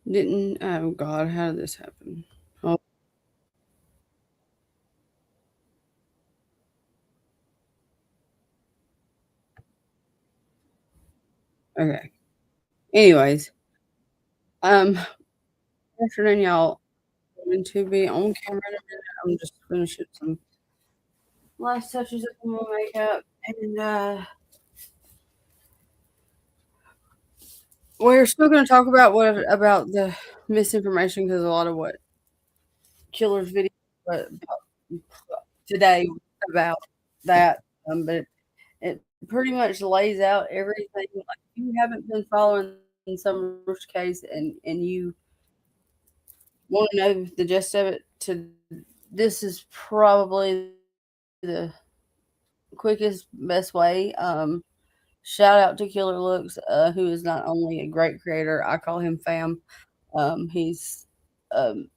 Didn't oh God, how did this happen? Oh, okay. Anyways, afternoon, y'all. I'm going to be on camera in a minute. I'm just finishing some last touches up on my makeup, and we're still going to talk about what about the misinformation because a lot of what Killer's video about today about that, but it pretty much lays out everything. Like if you haven't been following Summer's case and you want to know the gist of it, to this is probably the quickest, best way. Shout out to Killer Looks, who is not only a great creator, I call him fam. He's um,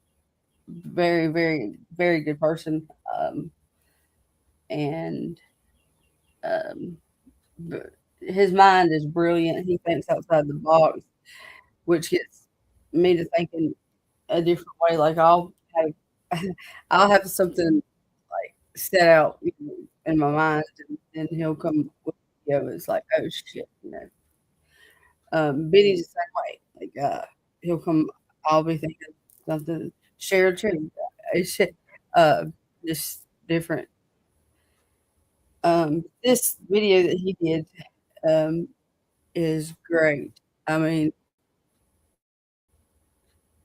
very, very, very good person, and um, his mind is brilliant. He thinks outside the box, which gets me to thinking a different way. Like have, I'll have something like set out in my mind, and he'll come with it's like, oh shit, Benny's the same way. Like, he'll come. I'll be thinking something. Share a tree. It's shit. Uh, just different. This video that he did um, is great. I mean,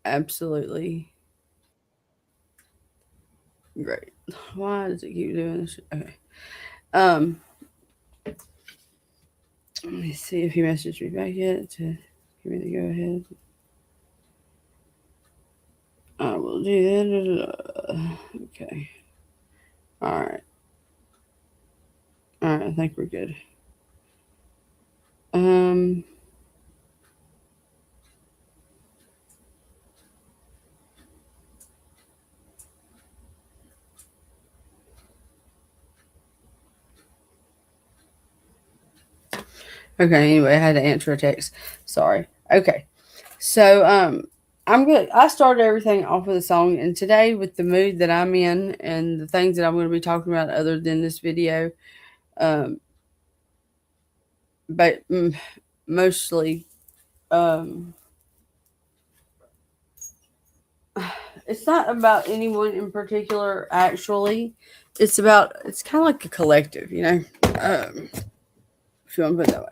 absolutely great. Why does it keep doing this? Okay. Um, Let me see if he messaged me back yet to give me the go ahead. I will do that. Okay. All right. All right. I think we're good. Um. Okay. Anyway, I had to answer a text. Sorry. Okay. So I'm good. I started everything off with a song, and today with the mood that I'm in and the things that I'm going to be talking about, other than this video, um, but mostly, um, it's not about anyone in particular. Actually, it's kind of like a collective, if you want to put it that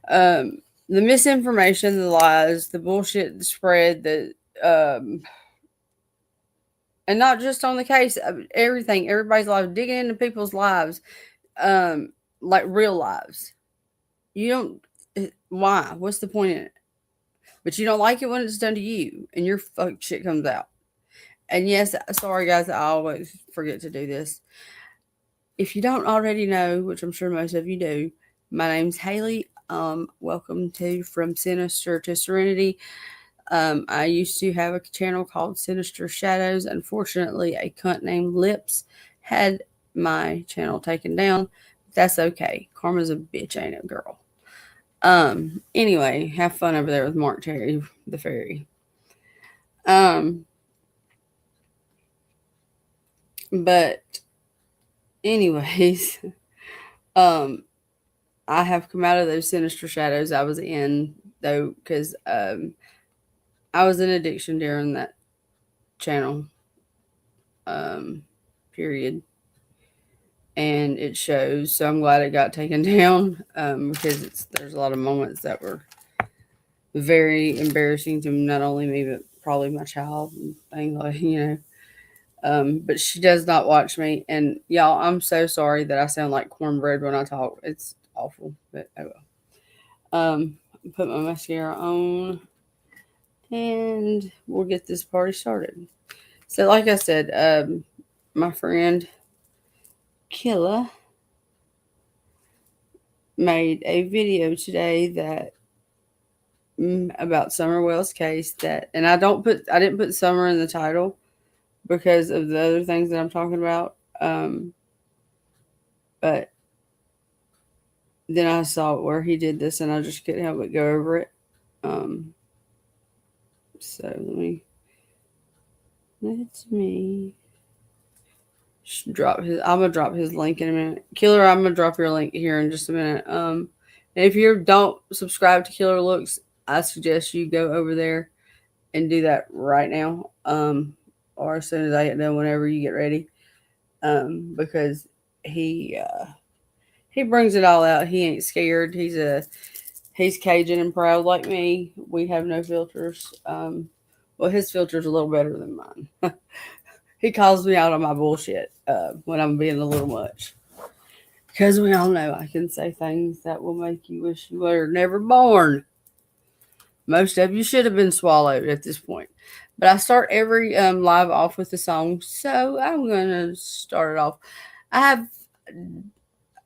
way. The misinformation, the lies, the bullshit, the spread, um, and not just on the case, everything, everybody's life, digging into people's lives, um, like real lives. You don't. Why? What's the point in it? But you don't like it when it's done to you, and your fuck shit comes out. And yes, sorry guys, I always forget to do this. If you don't already know, which I'm sure most of you do, my name's Haley. Welcome to From Sinister to Serenity. I used to have a channel called Sinister Shadows. Unfortunately, a cunt named Lips had my channel taken down. That's okay. Karma's a bitch, ain't it, girl? Anyway, have fun over there with Mark Terry, the fairy. Um, but anyways, um, I have come out of those sinister shadows I was in though, because I was in addiction during that channel um period, and it shows. So I'm glad it got taken down because there's a lot of moments that were very embarrassing to not only me but probably my child and things like. But she does not watch me, and y'all, I'm so sorry that I sound like cornbread when I talk. It's awful, but oh well. Put my mascara on, and we'll get this party started. So, like I said, my friend Killa made a video today that about Summer Wells' case. And I didn't put Summer in the title because of the other things that I'm talking about. But then I saw where he did this, and I just couldn't help but go over it. Um, So let me drop his. I'm gonna drop his link in a minute. Killer, I'm gonna drop your link here in just a minute. And if you don't subscribe to Killer Looks, I suggest you go over there and do that right now. Or as soon as I get done, whenever you get ready. Because he brings it all out. He ain't scared. He's Cajun and proud like me. We have no filters. Well, his filter's a little better than mine. He calls me out on my bullshit when I'm being a little much. Because we all know I can say things that will make you wish you were never born. Most of you should have been swallowed at this point. But I start every live off with a song, so I'm gonna start it off. I have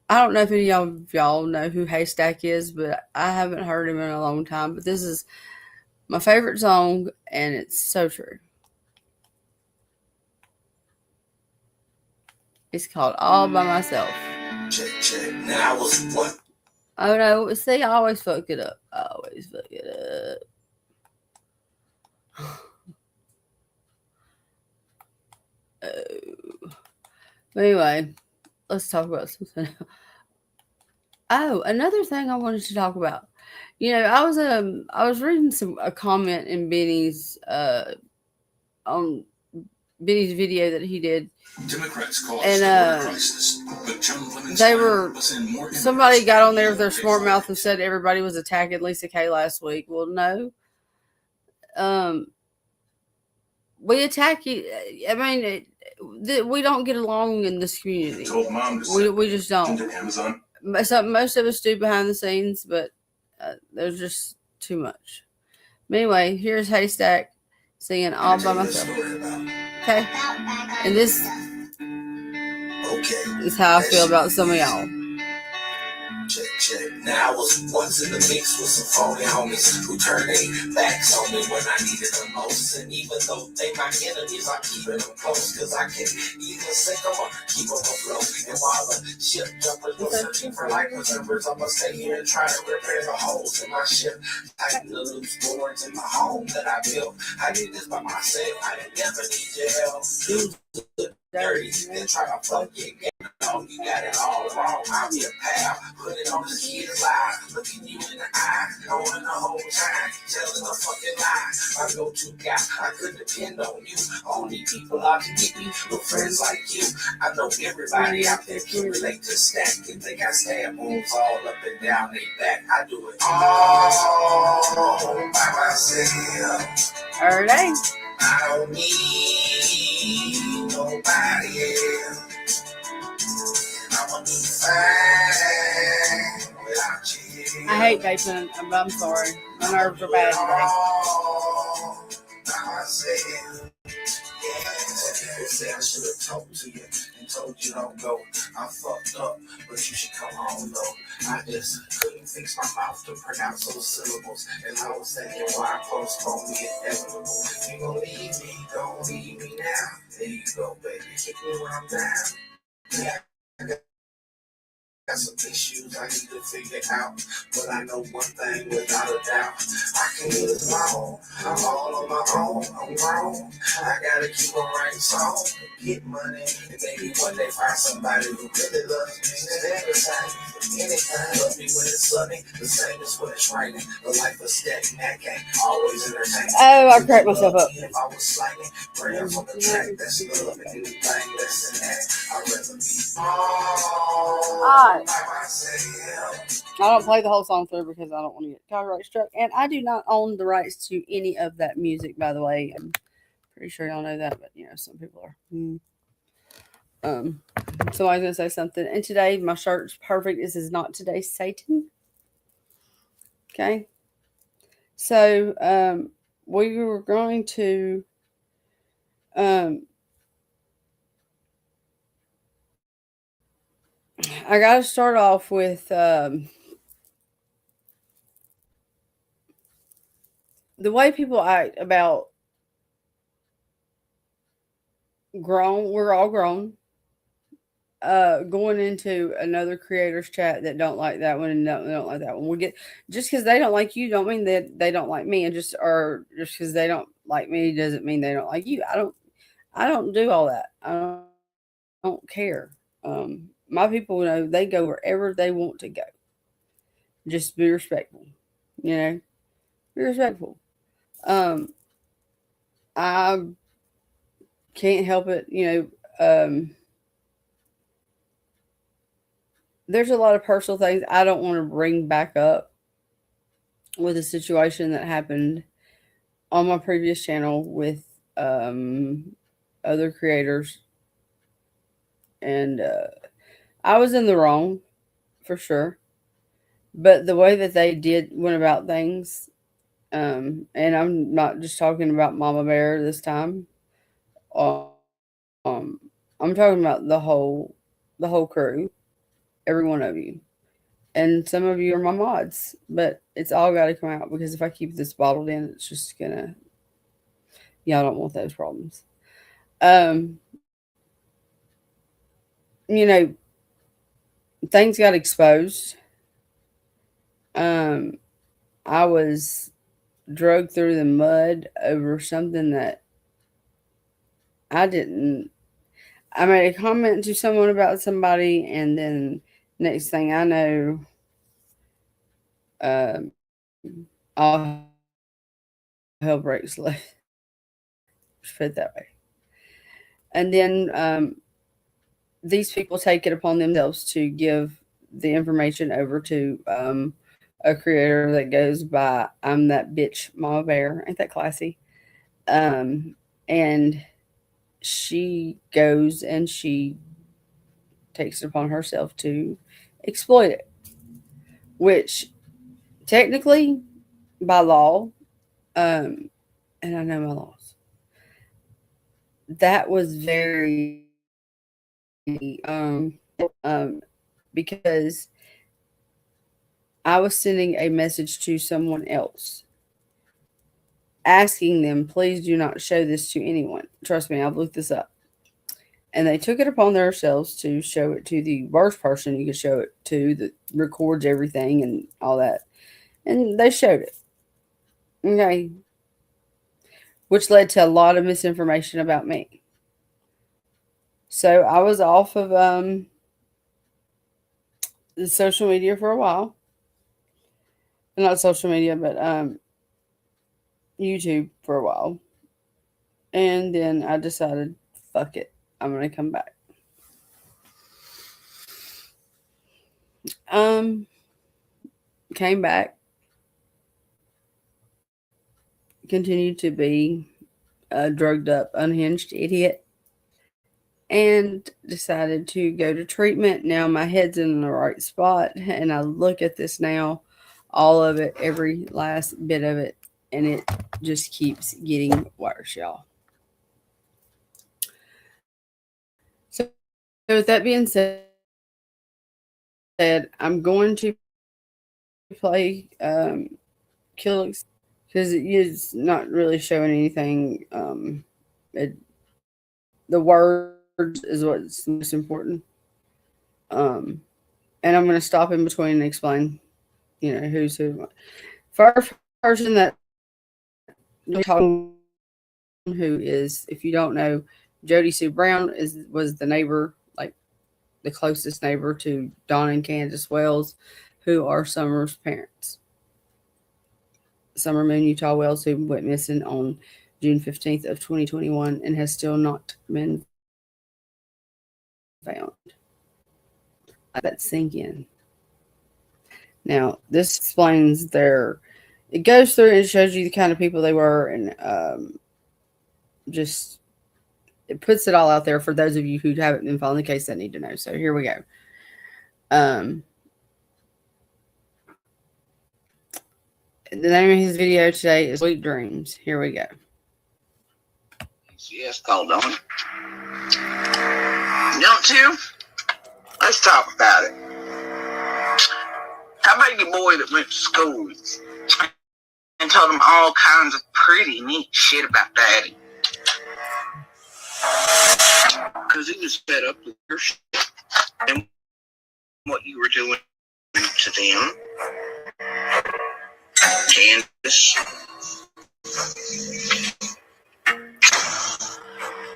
I don't know if any of y'all know who Haystack is, but I haven't heard him in a long time. But this is my favorite song, and it's so true. It's called All by Myself. Check. Now I was what? Oh no, see, I always fuck it up. I always fuck it up. Oh. But anyway, let's talk about something else. Oh, another thing I wanted to talk about. I was reading a comment in Benny's on Benny's video that he did. Democrats call And it crisis, but John Clemens they were somebody got on there with their smart mouth and said everybody was attacking Lisa Kay last week. Well, no. We attack you. I mean, we don't get along in this community. Told Mom We just don't. Amazon. Most of us do behind the scenes, but there's just too much. But anyway, here's Haystack singing All by Myself. Okay? And this is how I feel about some of y'all. Check. Now I was once in the mix with some phony homies who turned their backs on me when I needed them most. And even though they my enemies, I'm keeping them close. Cause I can't either sink them or keep them afloat. And while the ship jumpers were searching for life preservers, I'ma stay here and try to repair the holes in my ship. Tighten the loose boards in my home that I built. I did this by myself, I didn't never need your help. Dudes dirty, then try to fuck your game. No, you got it all wrong. I'm your pal. Put it on this kid's life. Looking you in the eye. Knowing the whole time. Telling a fucking lie. My go-to guy. I could depend on you. Only people I can get me with friends like you. I know everybody out there can relate to Stack. And they got stab wounds all up and down their back. I do it all by myself. All right. I don't need nobody else. I hate vaping, but I'm sorry. My nerves are bad today. People say I should have talked to you and told you don't go. I fucked up, but you should come home though. I just couldn't fix my mouth to pronounce those syllables. And I was thinking why postpone the inevitable. If you gon' leave me, don't leave me now. There you go, baby. Kick me when I'm down. Yeah. Got some issues I need to figure out, but I know one thing without a doubt. I can live my own. I'm all on my own. I'm grown. I gotta keep on writing songs, get money, and maybe one day find somebody who really loves me. And everything, anything, love me when it's sunny, the same as when it's raining. The life of Stack Mac ain't always entertaining. Oh, I cracked myself up. If I was slanging prayers on the track, that's love and anything less than that. I'd rather be all. I don't play the whole song through because I don't want to get copyright struck, and I do not own the rights to any of that music. By the way, I'm pretty sure y'all know that, but some people are. So I was gonna say something, and today my shirt's perfect. This is not today's Satan. Okay, so we were going to I got to start off with the way people act about grown. We're all grown. going into another creator's chat that don't like that one and don't like that one. We get just because they don't like you don't mean that they don't like me, and just because they don't like me doesn't mean they don't like you. I don't do all that. I don't care. My people know they go wherever they want to go. Just be respectful, you know. Be respectful. Um, I can't help it, you know. There's a lot of personal things I don't want to bring back up with a situation that happened on my previous channel with other creators, and I was in the wrong for sure. But the way that they did went about things, and I'm not just talking about Mama Bear this time. Um, I'm talking about the whole crew, every one of you, and some of you are my mods. But it's all got to come out because if I keep this bottled in, it's just gonna. Y'all don't want those problems. Um, you know, things got exposed. Um, I was drugged through the mud over something that I didn't. I made a comment to someone about somebody, and then next thing I know, um, all hell breaks loose. Just put it that way. And then these people take it upon themselves to give the information over to a creator that goes by "I'm that bitch Mama Bear." Ain't that classy? And she goes and she takes it upon herself to exploit it, which technically, by law, um, and I know my laws, that was very um, um, because I was sending a message to someone else asking them, please do not show this to anyone. Trust me, I've looked this up. And they took it upon themselves to show it to the worst person you could show it to that records everything and all that. And they showed it. Okay. Which led to a lot of misinformation about me. So I was off of the social media for a while. Not social media, but YouTube for a while. And then I decided, fuck it. I'm gonna come back. Um, Came back, continued to be a drugged up, unhinged idiot, and decided to go to treatment. Now my head's in the right spot, and I look at this now, all of it, every last bit of it, and it just keeps getting worse, y'all. So, with that being said, I'm going to play Kill because it's not really showing anything. The words is what's most important. Um, and I'm going to stop in between and explain, who's who. First person that we're talking, who is, if you don't know, Jody Sue Brown was the neighbor, like the closest neighbor to Don and Candace Wells, who are Summer's parents. Summer Moon Utah Wells, who went missing on June 15th of 2021 and has still not been found. Let that sink in. Now, this explains it goes through and shows you the kind of people they were, and just it puts it all out there for those of you who haven't been following the case that need to know. So here we go. The name of his video today is Sweet Dreams. Here we go. Yes, called on. You want to? Let's talk about it. How about your boy that went to school and told him all kinds of pretty neat shit about daddy? Because he was fed up with your shit. and what you were doing to them. Candace.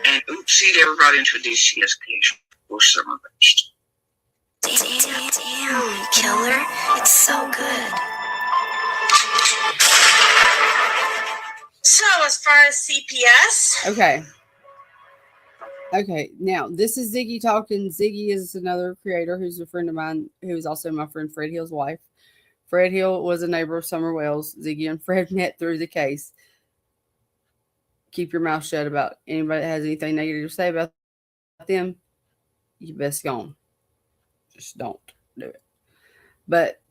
And oopsie, they were brought into a DCS case for summer based. Damn, killer. It's so good. So, as far as CPS, Okay, now this is Ziggy talking. Ziggy is another creator who's a friend of mine, who is also my friend Fred Hill's wife. Fred Hill was a neighbor of Summer Wells. Ziggy and Fred met through the case. Keep your mouth shut about anybody that has anything negative to say about them. You best go on. Just don't do it. But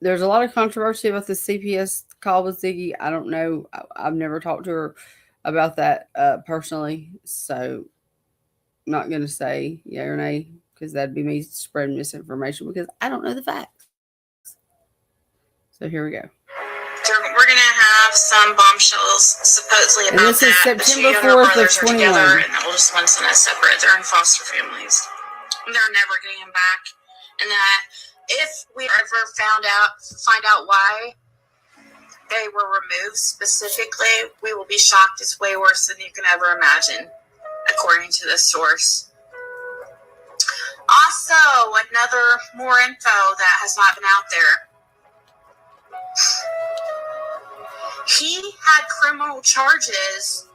there's a lot of controversy about the CPS call with Ziggy. I don't know. I've never talked to her about that personally. So I'm not going to say yeah or nay, because that'd be me spreading misinformation because I don't know the facts. So here we go. we're going to have some bombshells supposedly And about this is that. The two September younger 4th of brothers are 21. together, and the oldest one's in a separate. They're in foster families. They're never getting him back. And that if we ever find out why they were removed specifically, we will be shocked. It's way worse than you can ever imagine, according to this source. Also, more info that has not been out there. He had criminal charges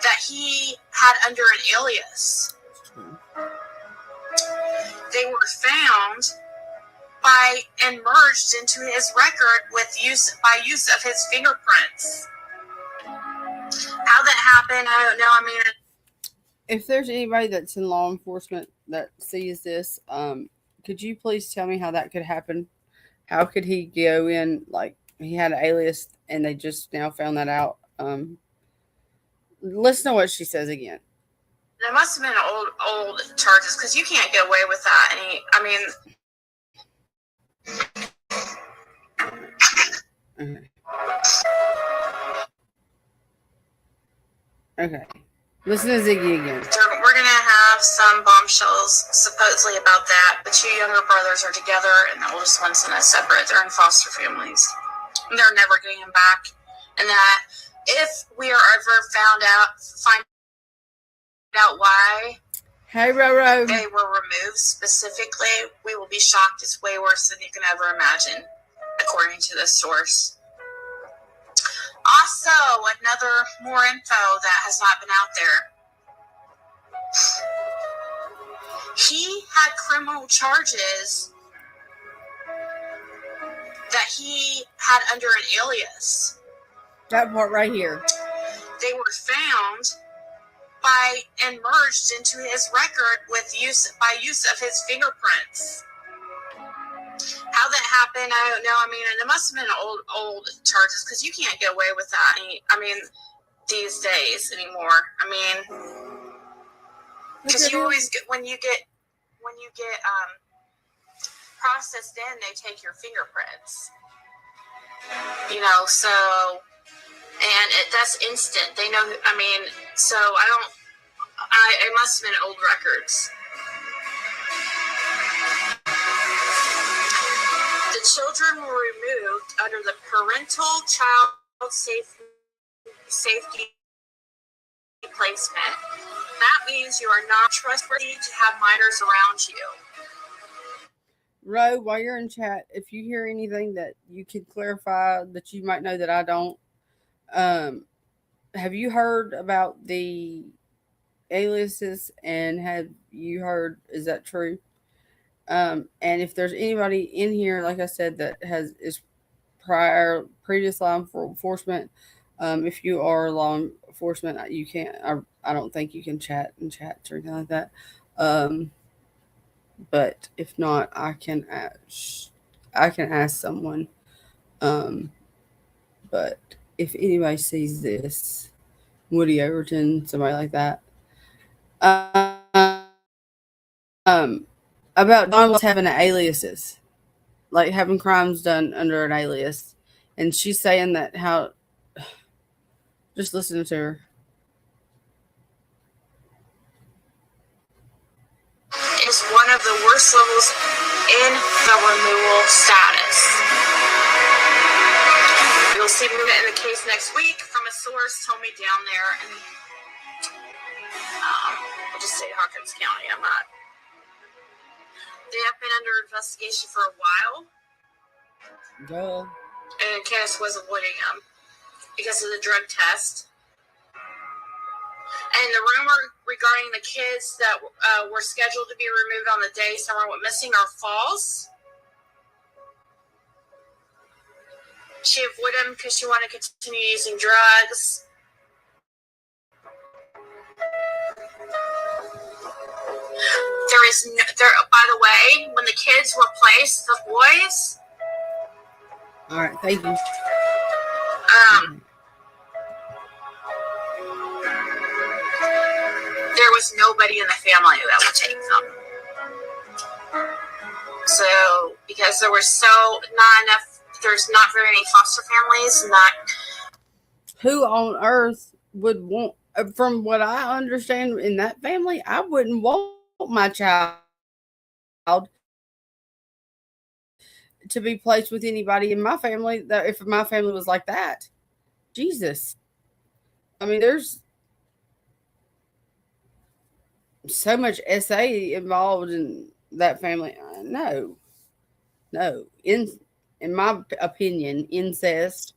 that he had under an alias. They were found and merged into his record by use of his fingerprints. How that happened, I don't know. I mean, If there's anybody that's in law enforcement that sees this, could you please tell me how that could happen? How could he go in, like, he had an alias and they just now found that out? Listen to what she says again. there must have been old charges, because you can't get away with that. Okay. Listen to Ziggy again. We're going to have some bombshells supposedly about that. The two younger brothers are together, and the oldest one's in a separate. They're in foster families. And they're never getting him back. And that if we are ever find out why Hey, Roro. they were removed specifically, we will be shocked. It's way worse than you can ever imagine, according to this source. Also, more info that has not been out there. He had criminal charges that he had under an alias. That part right here. They were found and merged into his record by use of his fingerprints. How that happened, I don't know. I mean, there must have been old charges, because you can't get away with that. These days anymore. Because you always get when you get processed in, they take your fingerprints. So, and that's instant. They know. So it must have been old records. The children were removed under the Parental Child Safety Placement. That means you are not trustworthy to have minors around you. Ro, while you're in chat, if you hear anything that you can clarify that you might know that I don't, have you heard about the aliases, and have you heard, is that true? And if there's anybody in here, like I said, that is previous law enforcement, if you are law enforcement, you can't. I don't think you can chat or anything like that. But if not, I can ask someone. But if anybody sees this, Woody Overton, somebody like that, about Donald having aliases, like having crimes done under an alias, and she's saying that how. Just listen to her. of the worst levels in the removal status. We'll see in the case next week from a source told me down there, and I'll just say Hawkins County. I'm not. They have been under investigation for a while. Duh. And Candace was avoiding them because of the drug test. And the rumor regarding the kids that were scheduled to be removed on the day someone went missing are false. She avoided them because she wanted to continue using drugs. There is no, by the way, when the kids were placed, the boys. All right, thank you. There was nobody in the family that would take them. So, because there was not enough, there's not very many foster families, and that. Who on earth would want, from what I understand in that family, I wouldn't want my child to be placed with anybody in my family that if my family was like that. Jesus. I mean, there's so much SA involved in that family. No. In my opinion, incest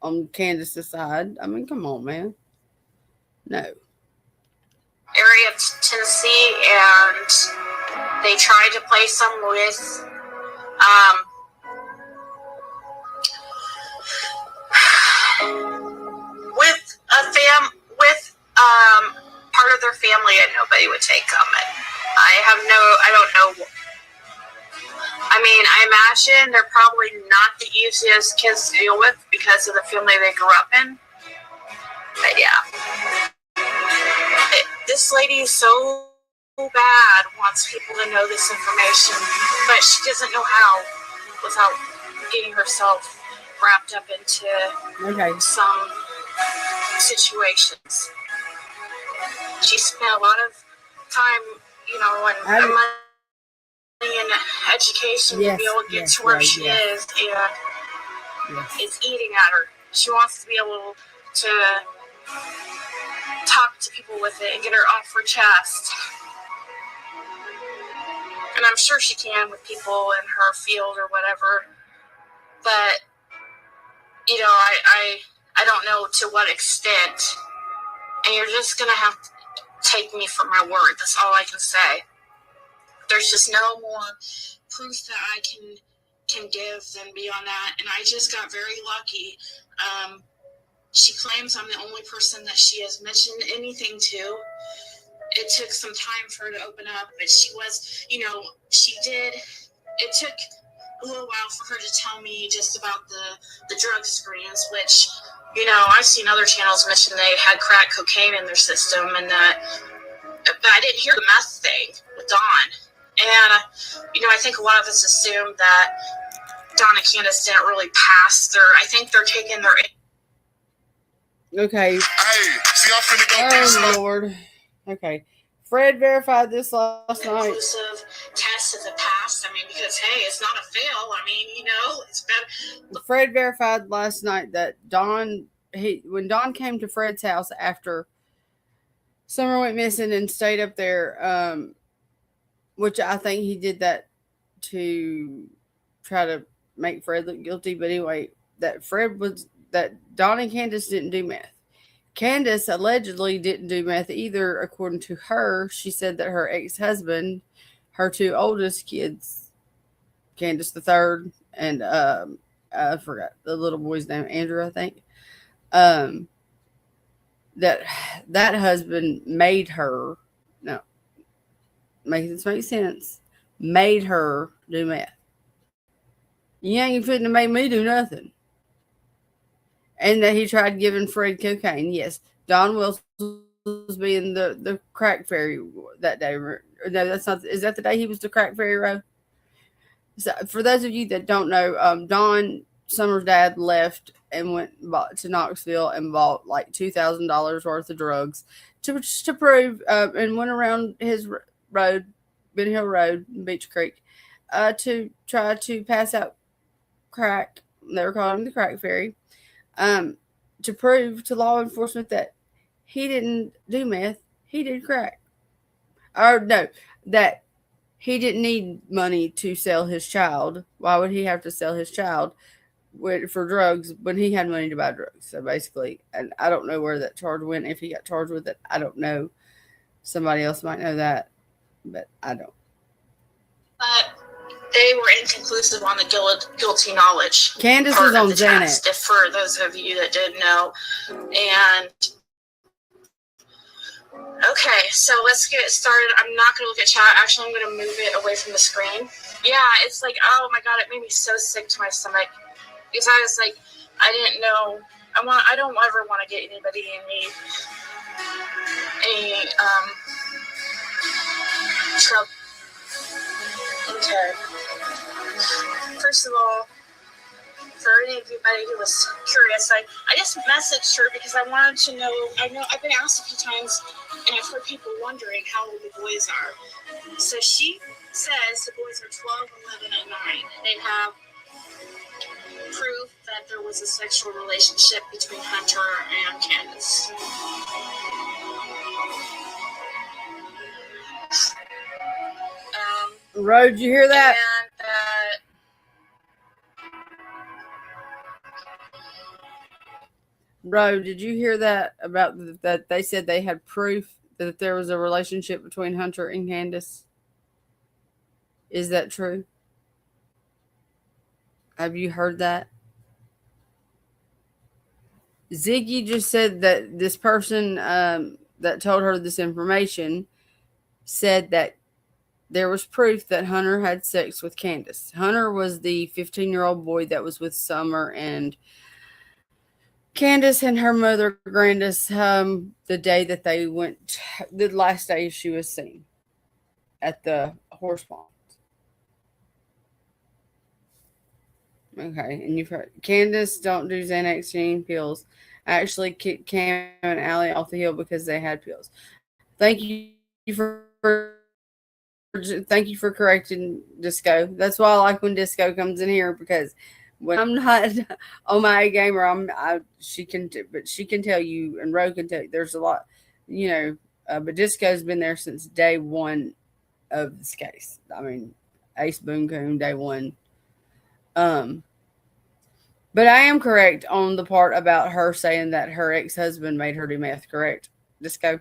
on Candace's side. I mean, come on, man. No. Area of Tennessee, and they tried to place them with part of their family, and nobody would take them. And I don't know. I mean, I imagine they're probably not the easiest kids to deal with because of the family they grew up in. But yeah. This lady is so bad, wants people to know this information, but she doesn't know how without getting herself wrapped up into some situations. She spent a lot of time, and money and education to be able to get to where she is, and it's eating at her. She wants to be able to talk to people with it and get her off her chest. And I'm sure she can with people in her field or whatever. But, I don't know to what extent. And you're just going to have to take me for my word. That's all I can say. There's just no more proof that I can give than beyond that. And I just got very lucky. She claims I'm the only person that she has mentioned anything to. It took some time for her to open up, but she was, she did. It took a little while for her to tell me just about the drug screens, which, I've seen other channels mention they had crack cocaine in their system, and that, but I didn't hear the meth thing with Dawn. And, I think a lot of us assumed that Dawn and Candace didn't really pass I think they're taking their. Okay. Hey, see, I'm finna go. Oh, Lord. Okay. Fred verified this last night. Inclusive test as a pass. I mean, because, hey, it's not a fail. I mean, it's better. Fred verified last night that when Dawn came to Fred's house after Summer went missing and stayed up there, which I think he did that to try to make Fred look guilty. But anyway, that Dawn and Candace didn't do meth. Candace allegedly didn't do meth either, according to her. She said that her ex-husband, her two oldest kids, Candace the third, and I forgot the little boy's name, Andrew, I think, that husband made her, no, make this make sense, made her do meth. You ain't fitting to make me do nothing. And that he tried giving Fred cocaine. Yes, Don Wilson was being the crack fairy that day. No, that's not. Is that the day he was the crack fairy, Roe? So for those of you that don't know, Don Summer's dad left and went to Knoxville and bought like $2,000 worth of drugs to prove, and went around his road Ben Hill Road, Beach Creek, to try to pass out crack. They were calling him the crack fairy, to prove to law enforcement that he didn't do meth, he did crack. Or no, that he didn't need money to sell his child. Why would he have to sell his child for drugs when he had money to buy drugs? So basically, and I don't know where that charge went. If he got charged with it, I don't know. Somebody else might know that, but I don't. But they were inconclusive on the guilty knowledge. Candace part was of on the test, Xanax. if for those of you that did know. And okay, so let's get started. I'm not going to look at chat. Actually, I'm going to move it away from the screen. Yeah, it's like, oh my God, it made me so sick to my stomach. Because I was like, I didn't know. I don't ever want to get anybody in any trouble. Okay. First of all, for anybody who was curious, I just messaged her because I wanted to know. I know I've been asked a few times, and I've heard people wondering how old the boys are. So she says the boys are 12, 11, and 9. They have proof that there was a sexual relationship between Hunter and Candace. Road, did you hear that? Road, did you hear that about that they said they had proof that there was a relationship between Hunter and Candace? Is that true? Have you heard that? Ziggy just said that this person that told her this information said that there was proof that Hunter had sex with Candace. Hunter was the 15-year-old boy that was with Summer and Candace and her mother, Grandis, the day that they went, the last day she was seen at the horse pond. Okay, and you've heard Candace don't do Xanax pills. I actually kicked Cam and Allie off the hill because they had pills. Thank you for correcting Disco. That's why I like when Disco comes in here, because when I'm not on my A game, or she can tell you, and Ro can tell you, there's a lot, but Disco's been there since day one of this case. I mean, Ace Boone Coon, day one. But I am correct on the part about her saying that her ex-husband made her do meth, correct? Disco?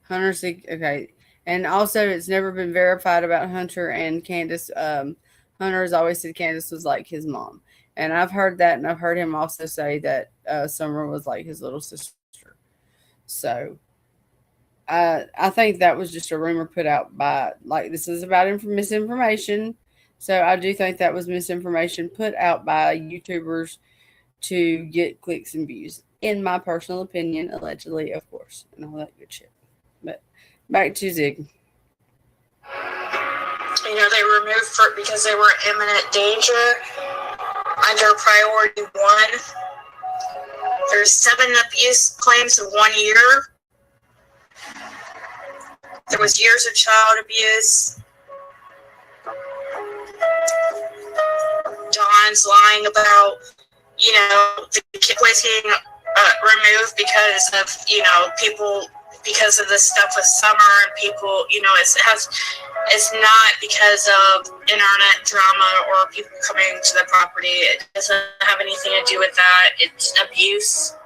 Hunter, okay. And also, it's never been verified about Hunter and Candace. Hunter has always said Candace was like his mom. And I've heard that, and I've heard him also say that Summer was like his little sister. So I think that was just a rumor put out by, like, this is about misinformation. So I do think that was misinformation put out by YouTubers to get clicks and views, in my personal opinion, allegedly, of course, and all that good shit. But back to Zig. They were removed because they were in imminent danger under priority 1. There's 7 abuse claims in 1 year. There was years of child abuse. Dawn's lying about, the boys getting removed because of, people, because of the stuff with Summer and people, it's not because of internet drama or people coming to the property. It doesn't have anything to do with that. It's abuse.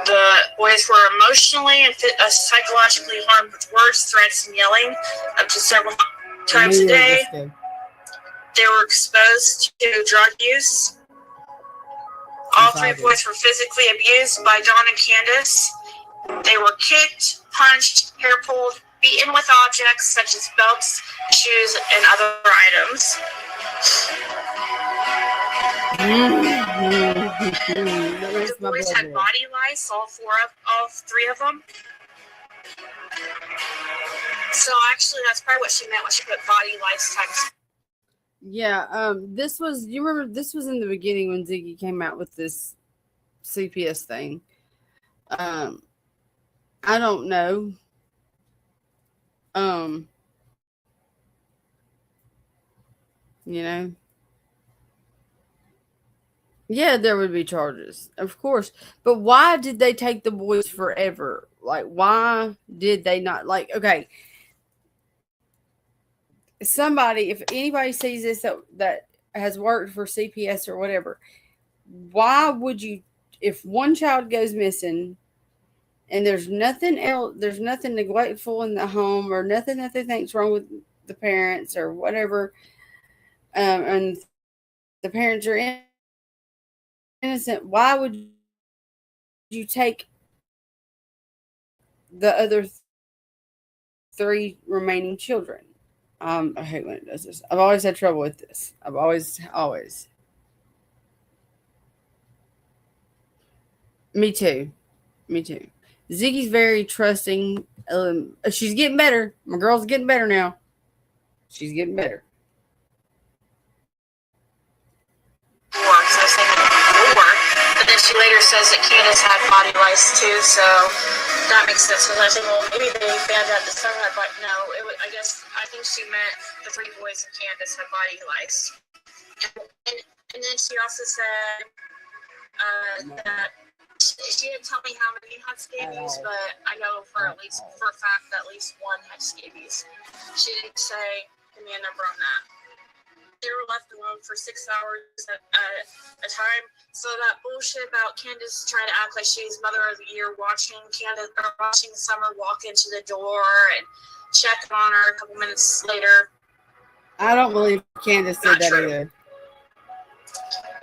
The boys were emotionally and psychologically harmed with words, threats, and yelling up to several times a day. They were exposed to drug use. All 3 boys were physically abused by Dawn and Candace. They were kicked, punched, hair pulled, beaten with objects such as belts, shoes, and other items. The boys had body lice, all 3 of them. So actually, that's probably what she meant when she put body lice times. Yeah, you remember this was in the beginning when Ziggy came out with this CPS thing. I don't know. Um, you know, yeah, there would be charges, of course. But why did they take the boys forever? Like, why did they not? Like, okay, somebody, if anybody sees this that has worked for CPS or whatever, why would you, if one child goes missing and there's nothing else, there's nothing neglectful in the home or nothing that they think's wrong with the parents or whatever, and the parents are innocent, why would you take the other three remaining children? I hate when it does this. I've always had trouble with this. I've always. Me too. Me too. Ziggy's very trusting. She's getting better. My girl's getting better now. She's getting better. Because I was thinking before, but then she later says that Candace had body lice too, so that makes sense. So I was thinking, well, maybe they found out the son had body. No, I think she meant the three boys and Candace had body lice. And then she also said that she didn't tell me how many had scabies, but I know for a fact that at least one had scabies. She didn't say, give me a number on that. They were left alone for 6 hours at a time. So that bullshit about Candace trying to act like she's Mother of the Year, watching Summer walk into the door and check on her a couple minutes later. I don't believe Candace said that either.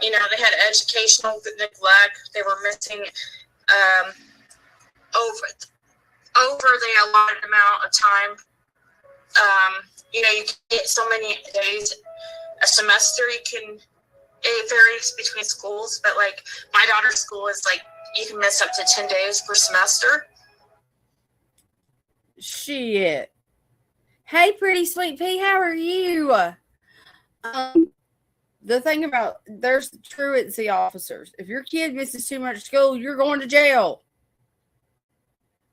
You know, they had educational neglect. They were missing over the allotted amount of time. You know, you get so many days a semester. It varies between schools, but like my daughter's school is like you can miss up to 10 days per semester. Shit. Hey, pretty sweet pea, how are you? The thing about, there's truancy officers. If your kid misses too much school, you're going to jail.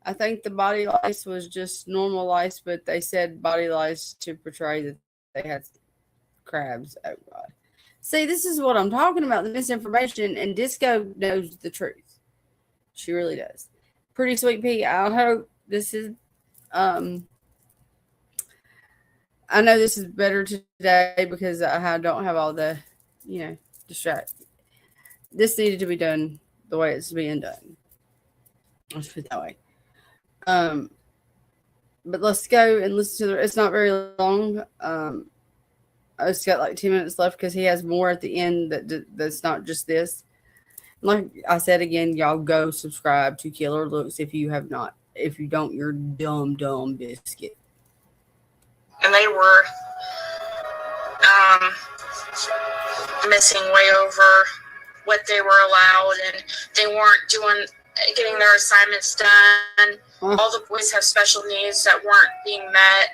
I think the body lice was just normal lice, but they said body lice to portray that they had crabs. Oh, God. See, this is what I'm talking about, the misinformation, and Disco knows the truth. She really does. Pretty sweet pea, I hope this is, I know this is better today because I don't have all the, distract. This needed to be done the way it's being done. Let's put it that way. But let's go and listen to it's not very long. I just got like 2 minutes left because he has more at the end that's not just this. Like I said again, y'all go subscribe to Killer Looks if you have not. If you don't, you're dumb biscuit. And they were missing way over what they were allowed, and they weren't getting their assignments done. All the boys have special needs that weren't being met.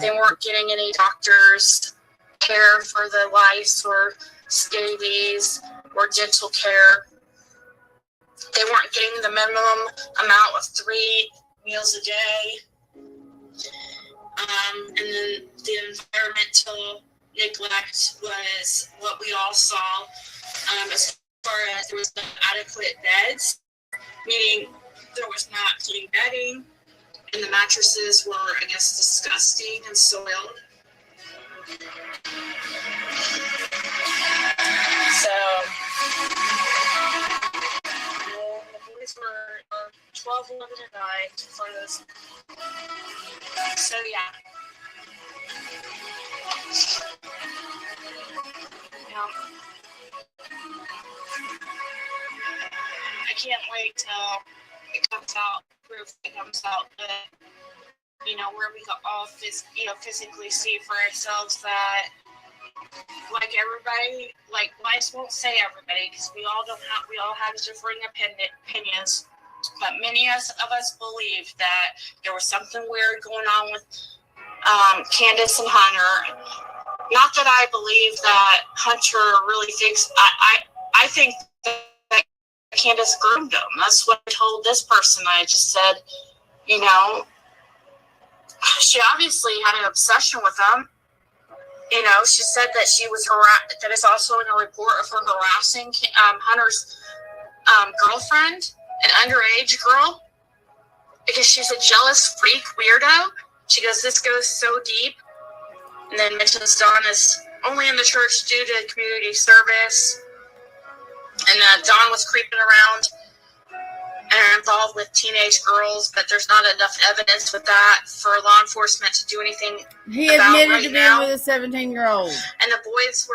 They weren't getting any doctors care for the lice or scabies or dental care. They weren't getting the minimum amount of 3 meals a day. And then the environmental neglect was what we all saw, as far as there was not adequate beds, meaning there was not clean bedding, and the mattresses were, I guess, disgusting and soiled. So, the boys were 12, 11, and 9 for this. So, yeah. I can't wait till it comes out, proof it comes out that, where we can all physically see for ourselves that, like everybody, like I won't say everybody because we all have differing opinions, but many of us believe that there was something weird going on with Candace and Hunter. Not that I believe that Hunter really thinks. I think that Candace groomed them. That's what I told this person. I just said, you know, she obviously had an obsession with them. You know, she said that she was that is also in a report of her harassing Hunter's girlfriend, an underage girl, because she's a jealous freak weirdo. She goes, this goes so deep. And then mentions Dawn is only in the church due to community service. And Dawn was creeping around and involved with teenage girls, but there's not enough evidence with that for law enforcement to do anything. He admitted to being with a 17-year-old. And the boys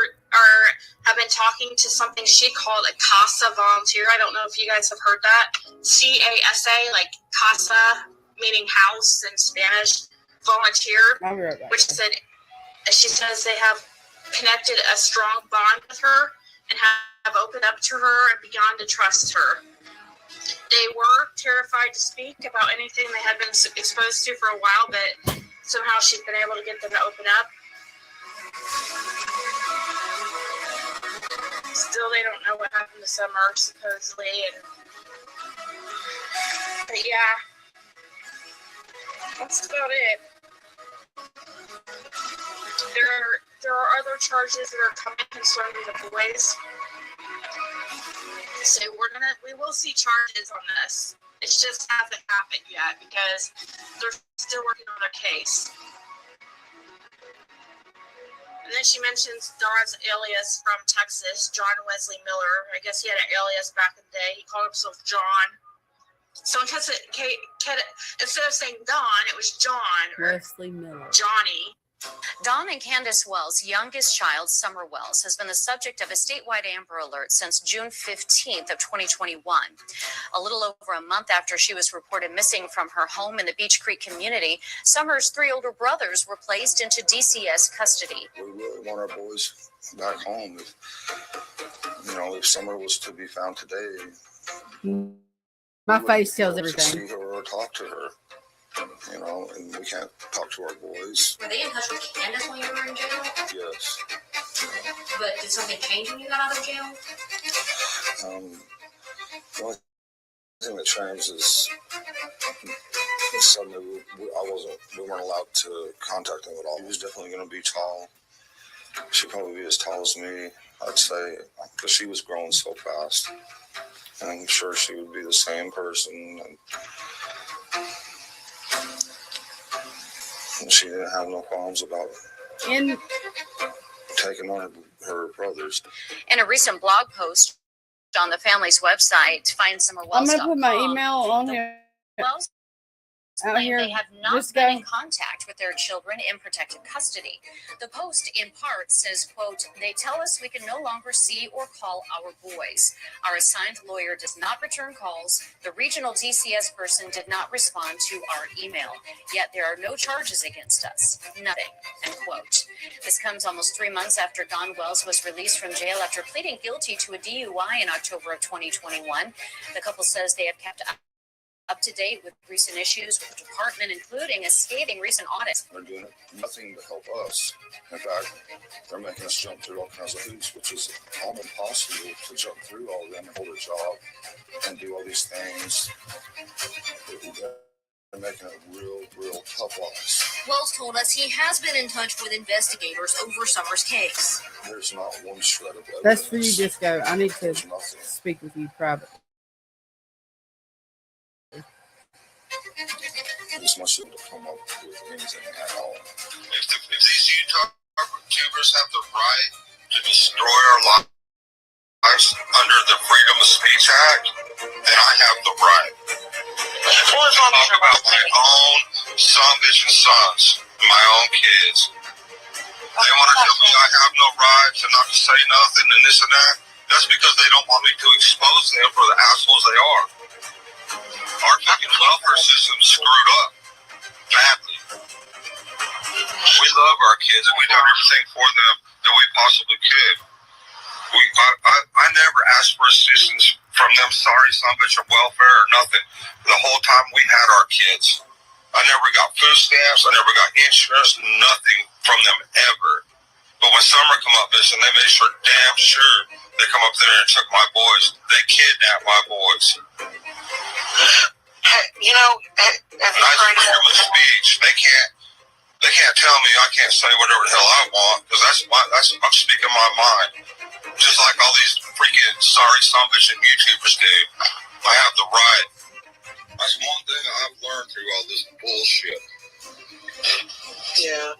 have been talking to something she called a CASA volunteer. I don't know if you guys have heard that. CASA, like casa, meaning house in Spanish, volunteer, which said, she says they have connected a strong bond with her and have opened up to her and begun to trust her. They were terrified to speak about anything they had been exposed to for a while, but somehow she's been able to get them to open up. Still, they don't know what happened to Summer, supposedly. But yeah, that's about it. There are other charges that are coming concerning the boys. So we will see charges on this. It just hasn't happened yet because they're still working on their case. And then she mentions Dawn's alias from Texas, John Wesley Miller. I guess he had an alias back in the day. He called himself John. So instead of saying Dawn, it was John or Wesley Miller. Johnny. Dawn and Candace Wells' youngest child, Summer Wells, has been the subject of a statewide Amber Alert since June 15th of 2021. A little over a month after she was reported missing from her home in the Beach Creek community, Summer's 3 older brothers were placed into DCS custody. We really want our boys back home. If Summer was to be found today, my face tells everything. everything. See her or talk to her. And we can't talk to our boys. Were they in touch with Candace when you were in jail? Yes. But did something change when you got out of jail? The only thing that changed is suddenly we weren't allowed to contact him at all. He was definitely going to be tall. She'd probably be as tall as me, I'd say, because she was growing so fast. And I'm sure she would be the same person. And she didn't have no qualms about taking on her brothers. In a recent blog post on the family's website, findsummerwells.com, I'm going to put my email on here. Wells Out claim here. they have not been in contact with their children in protected custody. The post in part says, quote, "They tell us we can no longer see or call our boys. Our assigned lawyer does not return calls. The regional DCS person did not respond to our email. Yet there are no charges against us. Nothing," end quote. This comes almost 3 months after Dawn Wells was released from jail after pleading guilty to a DUI in October of 2021. The couple says they have kept up to date with recent issues with the department, including a scathing recent audit. They're doing nothing to help us. In fact, they're making us jump through all kinds of hoops, which is almost impossible to jump through all of them and hold a job and do all these things. They're making it real tough on us. Wells told us he has been in touch with investigators over Summer's case. There's not one shred of evidence. That's for you, Disco. I need to There's nothing. speak with you privately. This must have come up with anything at all. If these Utah YouTubers have the right to destroy our lives under the Freedom of Speech Act, then I have the right to talk about my own bitch and sons, my own kids. They want to tell me I have no rights and not to say nothing and this and that. That's because they don't want me to expose them for the assholes they are. Our fucking welfare system's screwed up badly. We love our kids and we've done everything for them that we possibly could. I never asked for assistance from them, sorry son bitch of welfare or nothing. The whole time we had our kids. I never got food stamps, I never got insurance, nothing from them ever. But when Summer come up missing, they made sure damn sure They come up there and took my boys. They kidnapped my boys. Hey, you know, have you I tried do freedom of speech. They can't tell me I can't say whatever the hell I want because I'm speaking my mind. Just like all these freaking sorry bitch and YouTubers do. I have the right. That's one thing I've learned through all this bullshit. Yeah.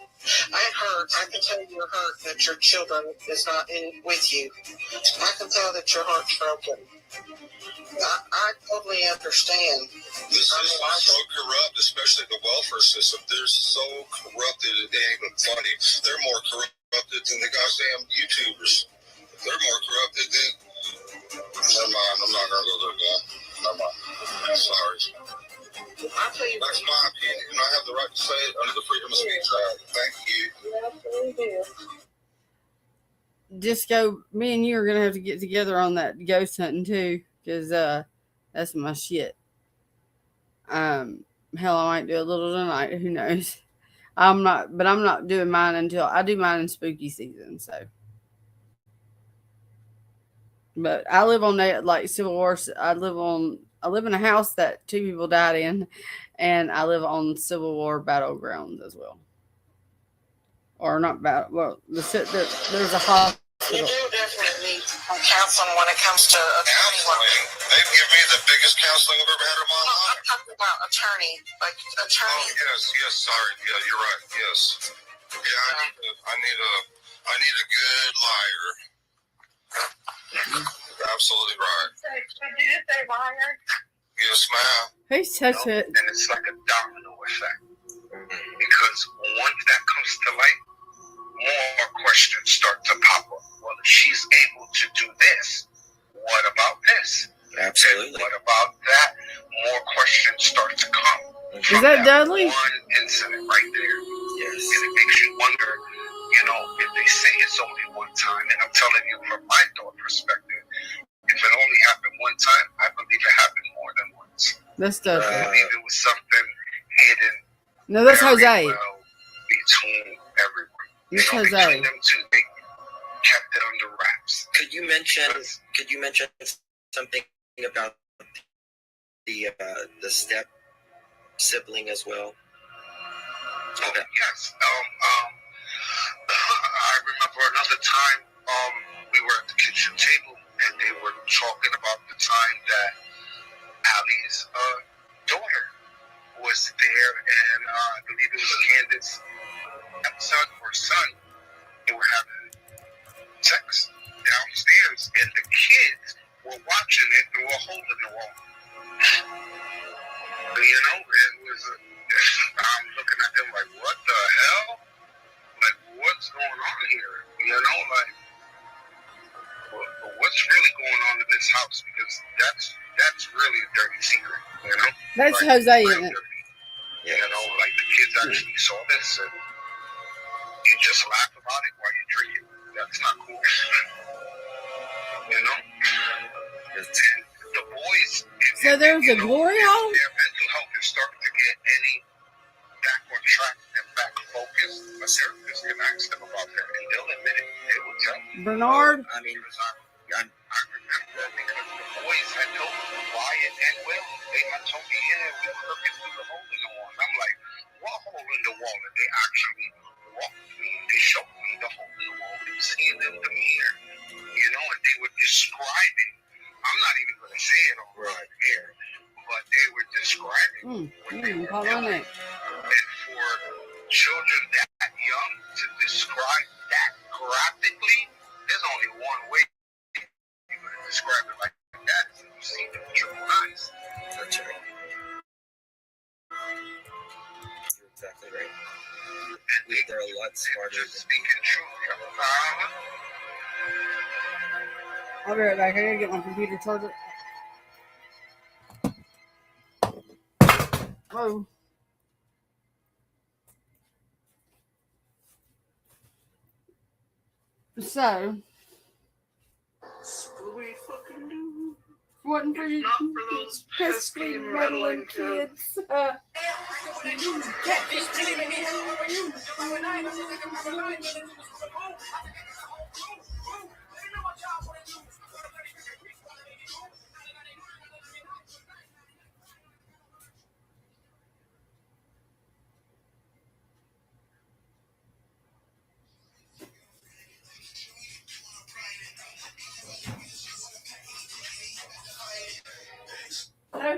I can tell you're hurt that your children is not in with you. I can tell that your heart's broken. I totally understand. The system is so corrupt, especially the welfare system. They're so corrupted, it ain't even funny. They're more corrupted than the goddamn YouTubers. They're more corrupted than... Never mind, I'm not going to go there again. Never mind. Sorry. I'll tell you. That's my opinion, and I have the right to say it under the Freedom of Speech Act. Thank you. You absolutely do. Disco, me and you are gonna have to get together on that ghost hunting too, because that's my shit. Hell, I might do a little tonight. Who knows? I'm not doing mine until I do mine in spooky season. So, but I live on that like Civil War. I live in a house that 2 people died in, and I live on Civil War battlegrounds as well. Or not battle. Well, there's a hospital. You do definitely need counseling when it comes to attorney work. Counseling? They've given me the biggest counseling I've ever had in my No, life. I'm talking about attorney. Like attorney. Oh, yes, sorry. Yeah, you're right. Yes. Yeah, I need a good liar. Absolutely right. Did you just say liar? Yes, ma'am. Who's touched it? And it's like a domino effect. Because once that comes to light, more questions start to pop up. Well, if she's able to do this, what about this? Absolutely. And what about that? More questions start to come. Is that Dudley? One incident right there. Yes. And it makes you wonder, if they say it's only one time, and I'm telling you from my thought perspective, if it only happened one time, I believe it happened more than once. That's Dudley. I believe it was something hidden. No, that's Jose. Well between everyone. It's Jose. Between them two, they kept it under wraps. Could you mention something about the step sibling as well? Oh, yes. I remember another time we were at the kitchen table and they were talking about the time that Allie's daughter was there, and I believe it was Candace's son. They were having sex downstairs, and the kids were watching it through a hole in the wall. It was. I'm looking at them like, what the hell? Like, what's going on here? What's really going on in this house? Because that's really a dirty secret. That's like, Jose, isn't it? Like the kids actually saw this, and you just laugh about it while you're drinking. That's not cool. And the boys. So there's a glory hole? Their mental health is starting to get any back on track and back focused. A therapist can ask them about that, and they'll admit it. They will tell you. Bernard? I remember because the boys had told Wyatt and Will, they had told me, we were looking through the hole in the wall. And I'm like, what hole in the wall? And they actually walked me, they showed me the hole in the wall. They were seeing them in the mirror, and they were describing. I'm not even going to say it on right here, but they were describing what they were doing. And for children that young to describe that graphically, there's only one way you're going to describe it like that is if you see it with your own eyes. That's right. You're exactly right. And they're a lot smarter than speaking truth. I'll be right back. I gotta get my computer charger. Whoa. So, wasn't for you pesky, meddling kids.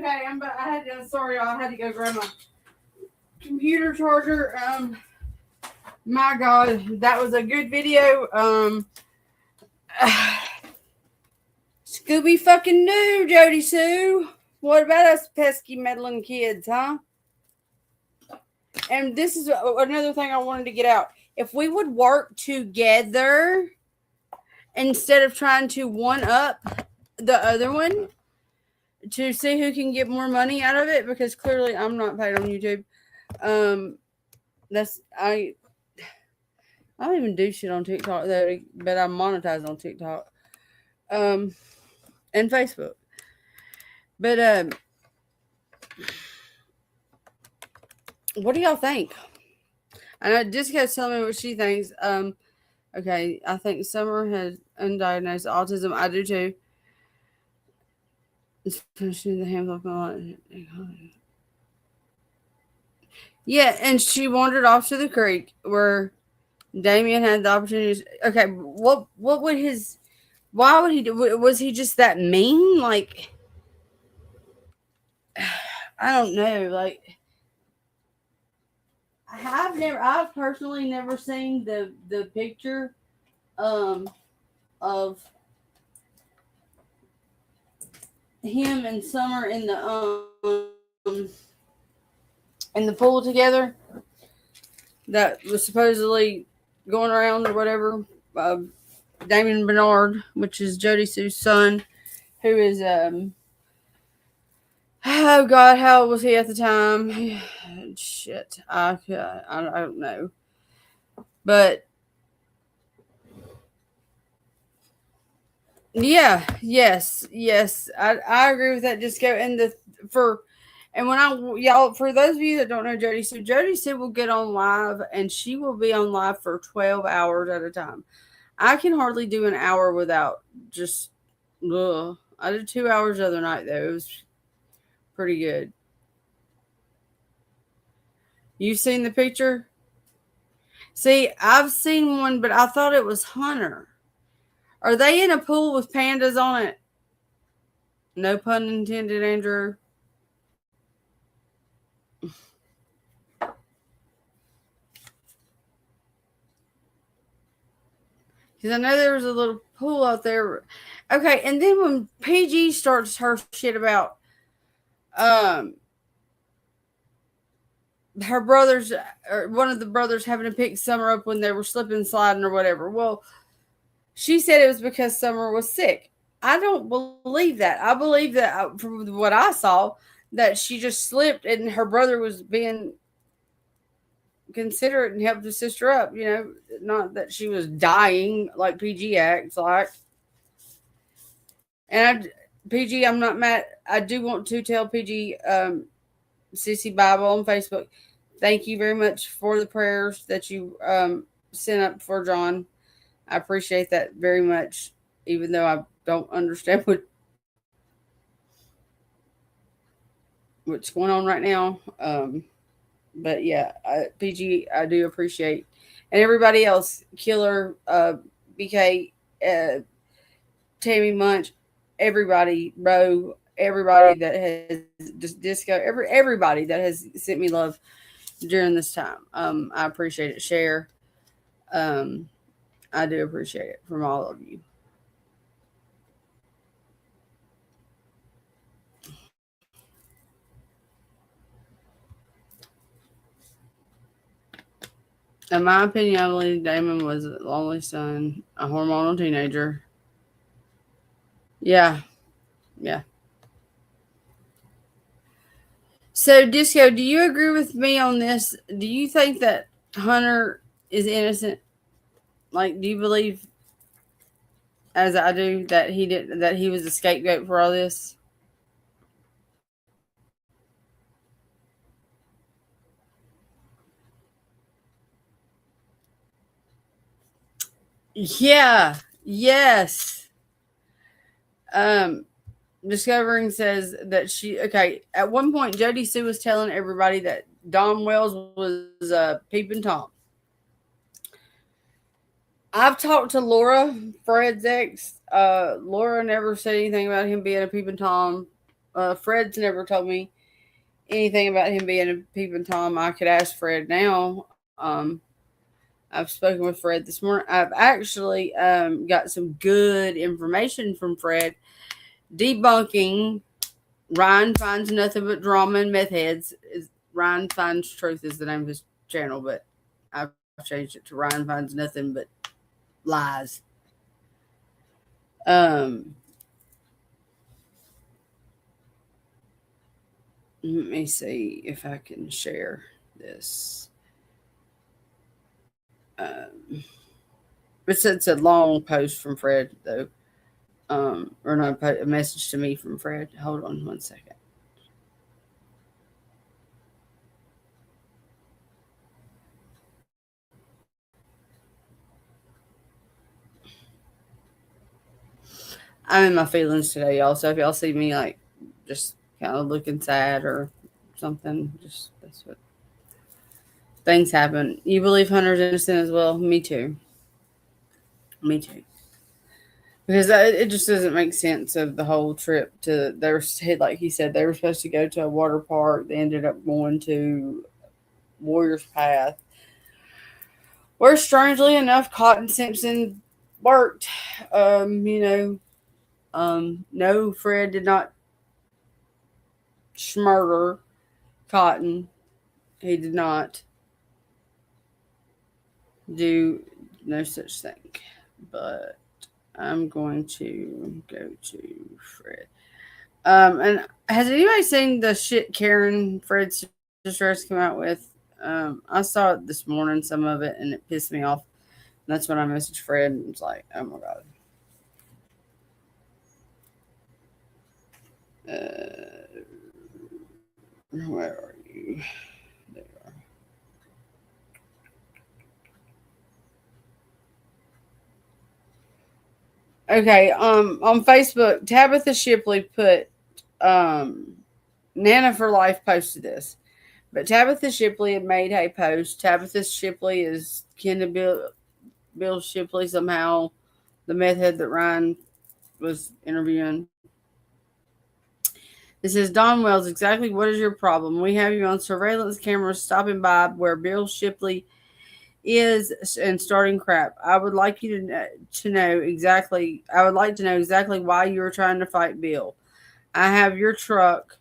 Okay, sorry, I had to go grab my computer charger. My God, that was a good video. Scooby fucking Doo, Jody Sue. What about us pesky meddling kids, huh? And this is another thing I wanted to get out. If we would work together instead of trying to one up the other one to see who can get more money out of it, because clearly I'm not paid on YouTube. I don't even do shit on TikTok though, but I'm monetized on TikTok. And Facebook. But what do y'all think? I know Jessica's telling me what she thinks. Okay, I think Summer has undiagnosed autism. I do too. Especially the hands yeah, and she wandered off to the creek where Damien had the opportunity. Okay, what would his? Why would he do? Was he just that mean? Like, I don't know. Like, I've personally never seen the picture, of him and Summer in the pool together. That was supposedly going around or whatever. Damien Bernard, which is Jody Sue's son, who is oh God, how old was he at the time? Shit, I don't know, but yeah, yes, I agree with that. Just go in y'all, for those of you that don't know Jody Sue will get on live and she will be on live for 12 hours at a time. I can hardly do an hour without just, ugh. I did 2 hours the other night though. It was pretty good. You've seen the picture? See, I've seen one, but I thought it was Hunter. Are they in a pool with pandas on it? No pun intended, Andrew. Because I know there was a little pool out there. Okay, and then when PG starts her shit about her brothers, or one of the brothers having to pick Summer up when they were slipping and sliding or whatever. Well, she said it was because Summer was sick. I don't believe that. I believe that from what I saw, that she just slipped and her brother was being considerate and helped his sister up. You know, not that she was dying like PG acts like. And PG, I'm not mad. I do want to tell PG, Sissy Bible on Facebook, thank you very much for the prayers that you sent up for John. I appreciate that very much, even though I don't understand what's going on right now. But yeah, PG, I do appreciate, and everybody else, Killer, BK, Tammy Munch, everybody, bro, everybody that has just Disco, everybody that has sent me love during this time. I appreciate it. Share. I do appreciate it from all of you. In my opinion, I believe Damon was a lonely son, a hormonal teenager. Yeah. So, Disco, do you agree with me on this? Do you think that Hunter is innocent? Like, do you believe, as I do, that he was the scapegoat for all this? Yeah. Yes. Discovering says that at one point Jody Sue was telling everybody that Dom Wells was peeping Tom. I've talked to Laura, Fred's ex. Laura never said anything about him being a peeping Tom. Fred's never told me anything about him being a peeping Tom. I could ask Fred now. I've spoken with Fred this morning. I've actually got some good information from Fred debunking Ryan Finds Nothing But Drama and Meth Heads. Ryan Finds Truth is the name of his channel, but I've changed it to Ryan Finds Nothing But Lies. Let me see if I can share this. It's a long post from Fred, though. Or not a message to me from Fred. Hold on one second. I'm in my feelings today, y'all. So if y'all see me like just kind of looking sad or something, just that's what things happen. You believe Hunter's innocent as well? Me too. Me too. Because it just doesn't make sense of the whole trip to like he said, they were supposed to go to a water park. They ended up going to Warrior's Path, where strangely enough, Cotton Simpson worked. No, Fred did not murder Cotton. He did not do no such thing. But I'm going to go to Fred. And has anybody seen the shit Karen Fred's sister has come out with? I saw it this morning, some of it, and it pissed me off. And that's when I messaged Fred and was like, oh my God. Where are you? There you are. Okay, on Facebook, Tabitha Shipley put Nana for Life posted this. But Tabitha Shipley had made a post. Tabitha Shipley is kin to Bill Shipley somehow, the meth head that Ryan was interviewing. It says, Don Wells, exactly what is your problem? We have you on surveillance cameras stopping by where Bill Shipley is and starting crap. I would like you to know exactly. I would like to know exactly why you are trying to fight Bill. I have your truck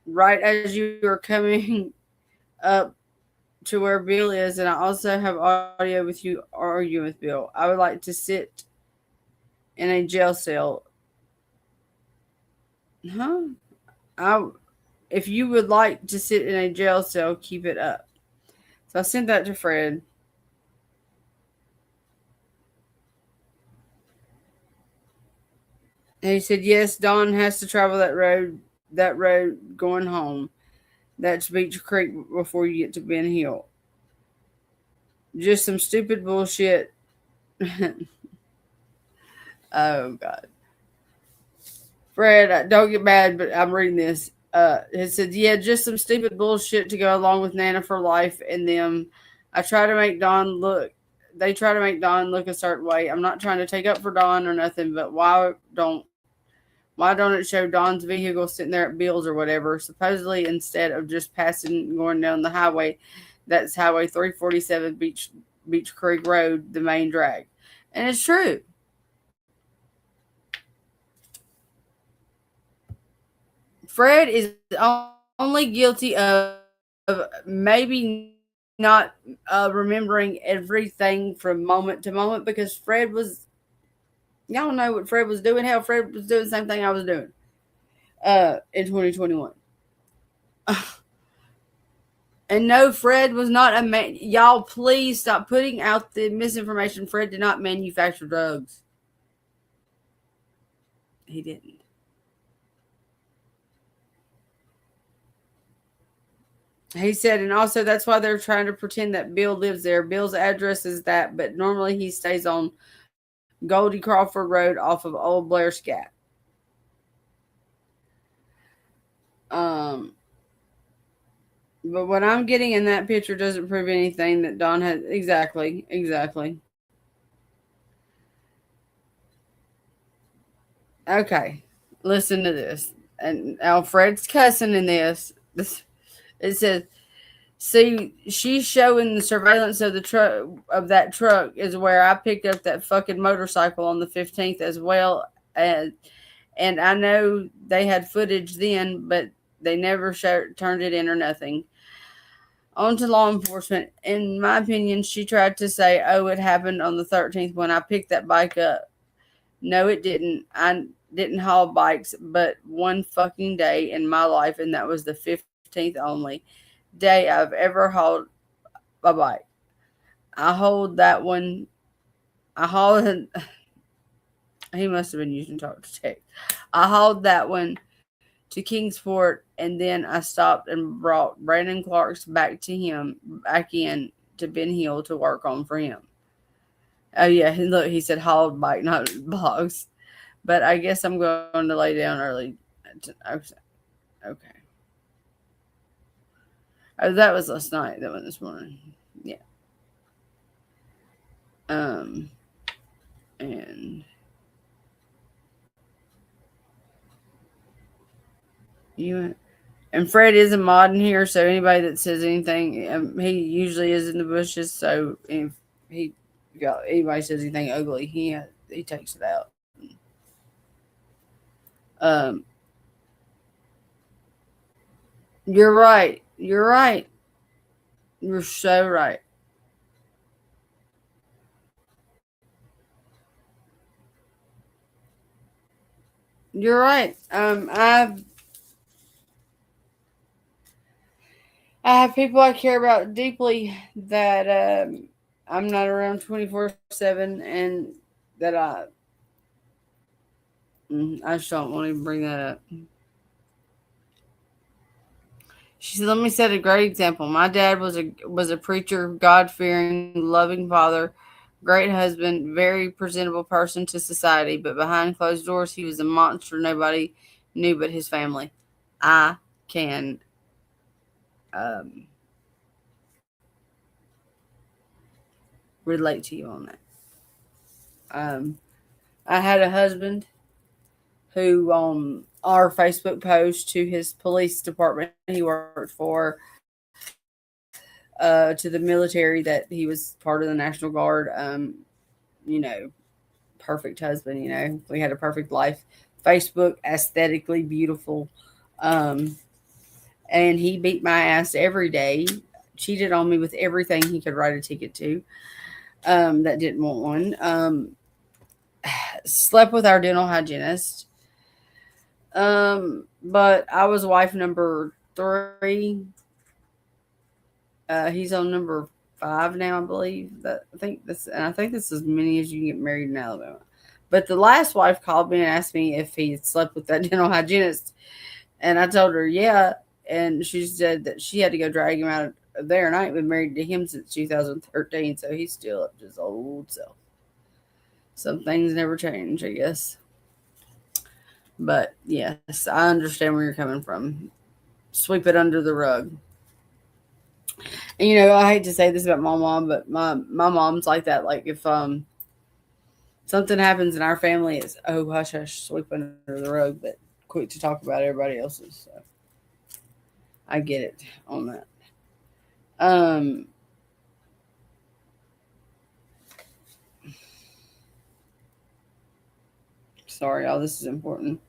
right as you are coming up to where Bill is, and I also have audio with you arguing with Bill. I would like to sit in a jail cell. If you would like to sit in a jail cell, keep it up. So I sent that to Fred. And he said, yes, Don has to travel that road going home. That's Beach Creek before you get to Ben Hill. Just some stupid bullshit. Oh, God. Fred, don't get mad, but I'm reading this. It said, yeah, just some stupid bullshit to go along with Nana for Life and them. They try to make Don look a certain way. I'm not trying to take up for Don or nothing, but why don't it show Don's vehicle sitting there at Bill's or whatever? Supposedly, instead of just passing and going down the highway, that's Highway 347 Beach Creek Road, the main drag. And it's true. Fred is only guilty of maybe not remembering everything from moment to moment because Fred was, y'all know what Fred was doing. Hell, Fred was doing the same thing I was doing in 2021. And no, Fred was not a man. Y'all, please stop putting out the misinformation. Fred did not manufacture drugs. He didn't. He said, and also that's why they're trying to pretend that Bill lives there. Bill's address is that, but normally he stays on Goldie Crawford Road off of Old Blair's Gap. But what I'm getting in that picture doesn't prove anything that Don had. Exactly. Okay, listen to this. and Alfred's cussing in this. It says, "See, she's showing the surveillance of the truck of that truck is where I picked up that fucking motorcycle on the 15th as well as, and I know they had footage then, but they never turned it in or nothing." On to law enforcement. In my opinion, she tried to say, "Oh, it happened on the 13th when I picked that bike up." No, it didn't. I didn't haul bikes but one fucking day in my life, and that was the 15th only day I've ever hauled a bike. I hauled that one. I hauled. He must have been using talk to text. I hauled that one to Kingsport, and then I stopped and brought Brandon Clark's back in to Ben Hill to work on for him. Oh yeah, look, he said hauled bike, not blogs. But I guess I'm going to lay down early. Okay. Oh, that was last night. That one this morning. Yeah. And you and Fred is a mod in here, so anybody that says anything, he usually is in the bushes. So if anybody says anything ugly, he takes it out. You're right. You're right. You're so right. You're right. I have people I care about deeply that I'm not around 24/7, and that I just don't want to bring that up. She said, "Let me set a great example. My dad was a preacher, God-fearing, loving father, great husband, very presentable person to society, but behind closed doors, he was a monster nobody knew but his family." I can relate to you on that. I had a husband who on our Facebook post to his police department he worked for, to the military, that he was part of the National Guard. Perfect husband. We had a perfect life. Facebook, aesthetically beautiful. And he beat my ass every day, cheated on me with everything he could write a ticket to, that didn't want one. Slept with our dental hygienist. But I was wife number 3. He's on number 5 now, I believe. I think this is as many as you can get married in Alabama. But the last wife called me and asked me if he had slept with that dental hygienist, and I told her yeah, and she said that she had to go drag him out of there, and I ain't been married to him since 2013, so he's still up to his old self. Some things never change, I guess. But yes, I understand where you're coming from. Sweep it under the rug. And I hate to say this about my mom, but my mom's like that. Like if something happens in our family, it's hush hush, sweep under the rug, but quick to talk about everybody else's. So I get it on that. Sorry, y'all. This is important.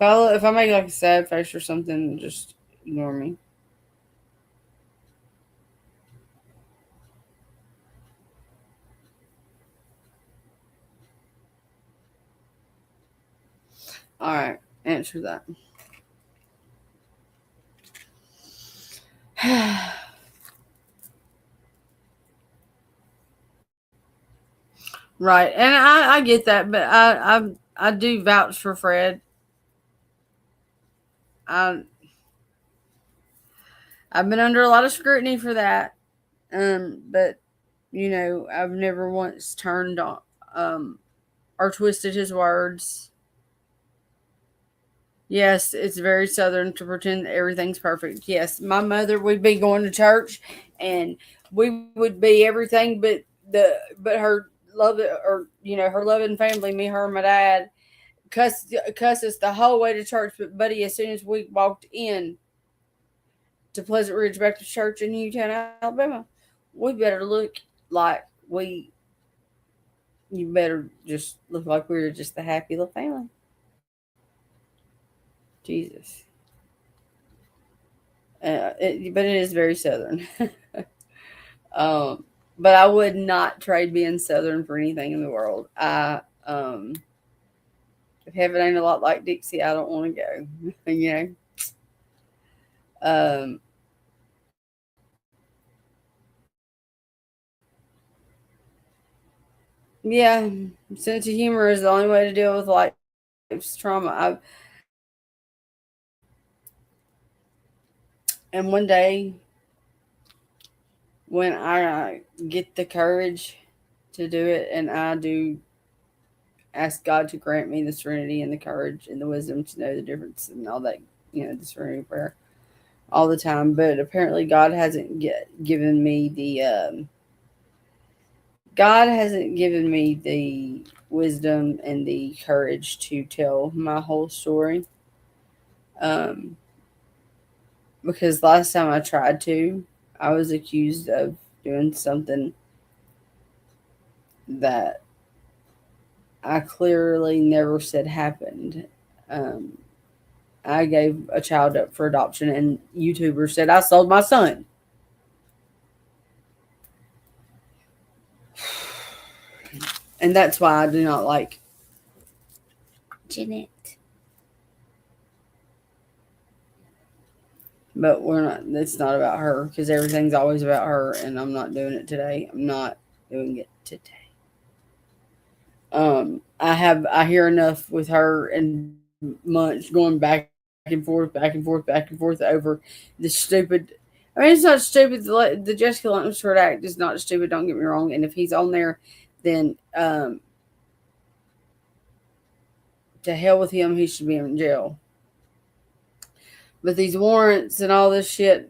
If I make like a sad face or something, just ignore me. All right, answer that. Right, and I get that, but I do vouch for Fred. I've been under a lot of scrutiny for that, but I've never once turned on or twisted his words. Yes, it's very Southern to pretend that everything's perfect. Yes, my mother would be going to church, and we would be everything but her love, or her loving family. Me, her, and my dad cuss us the whole way to church. But buddy, as soon as we walked in to Pleasant Ridge Baptist Church in Newtown, Alabama, we better look like we. You better just look like we were just a happy little family. Jesus. But it is very Southern. But I would not trade being Southern for anything in the world. If heaven ain't a lot like Dixie, I don't want to go. Um, yeah, sense of humor is the only way to deal with life's trauma. And one day, when I get the courage to do it, and I do ask God to grant me the serenity and the courage and the wisdom to know the difference and all that, the serenity prayer all the time. But apparently, God hasn't given me the wisdom and the courage to tell my whole story. Because last time I tried to, I was accused of doing something that I clearly never said happened. I gave a child up for adoption, and YouTubers said I sold my son. And that's why I do not like Jeanette. But it's not about her, because everything's always about her, and I'm not doing it today. I'm not doing it today. I hear enough with her and Munch going back and forth over the stupid. I mean, it's not stupid. The Jessica Lunsford Act is not stupid. Don't get me wrong. And if he's on there, then to hell with him. He should be in jail. But these warrants and all this shit,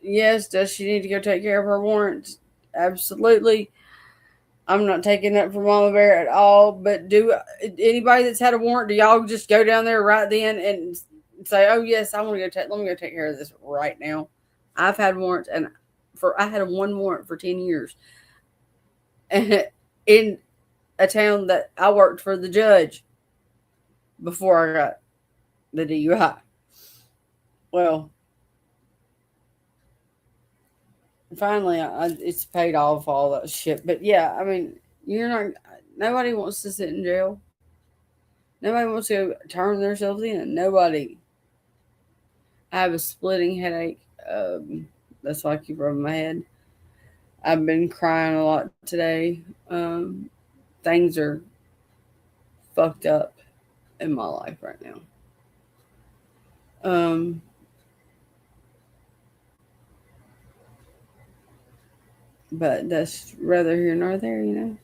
yes, does she need to go take care of her warrants? Absolutely. I'm not taking that from Mama Bear at all. But do anybody that's had a warrant, do y'all just go down there right then and say, "Oh yes, I want to let me go take care of this right now"? I've had warrants, and I had one warrant for 10 years, and in a town that I worked for the judge before I got the DUI. Well, finally, it's paid off all that shit. But yeah, I mean, nobody wants to sit in jail. Nobody wants to turn themselves in. Nobody. I have a splitting headache. That's why I keep rubbing my head. I've been crying a lot today. Things are fucked up in my life right now. But that's rather here nor there.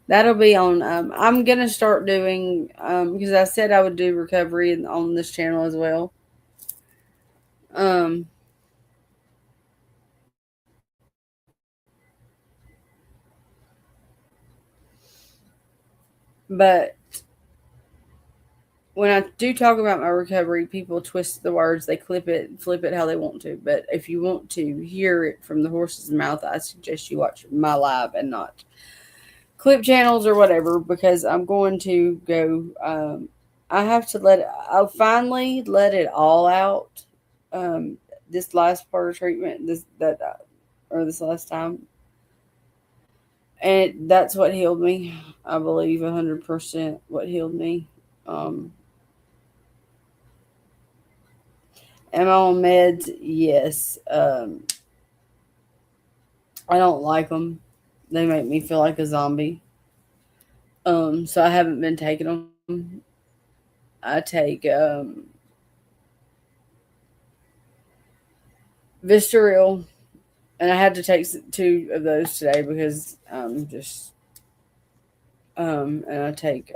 That'll be on. I'm gonna start doing because I said I would do recovery on this channel as well. But when I do talk about my recovery, people twist the words, they flip it how they want to. But if you want to hear it from the horse's mouth, I suggest you watch my live and not clip channels or whatever, because I'm going to go. I'll finally let it all out. This last part of treatment, this last time. And that's what healed me. I believe 100% what healed me. Am I on meds? Yes. I don't like them. They make me feel like a zombie. So I haven't been taking them. I take Vistaril, and I had to take 2 of those today because and I take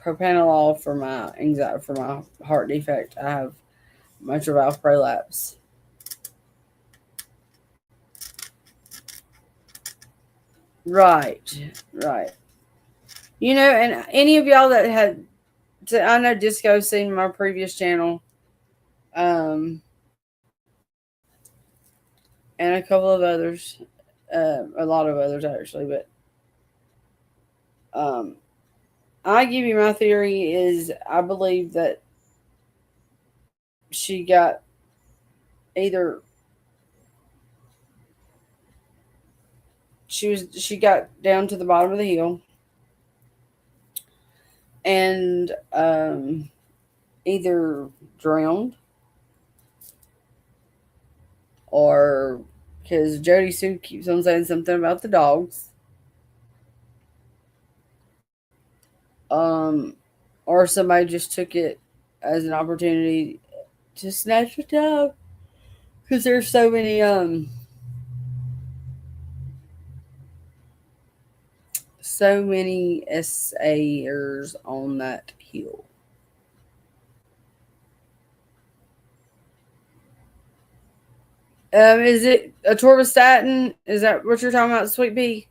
propranolol for my anxiety, for my heart defect. I have mitral valve prolapse. Right. You know, and any of y'all that had, I know Disco's seen my previous channel, and a couple of others, a lot of others actually, but I give you my theory is I believe that she got either she got down to the bottom of the hill and either drowned or because Jody Sue keeps on saying something about the dogs. Or somebody just took it as an opportunity to snatch a dog. Because there's so many SAers on that hill. Is it atorvastatin? Is that what you're talking about, Sweet Pea?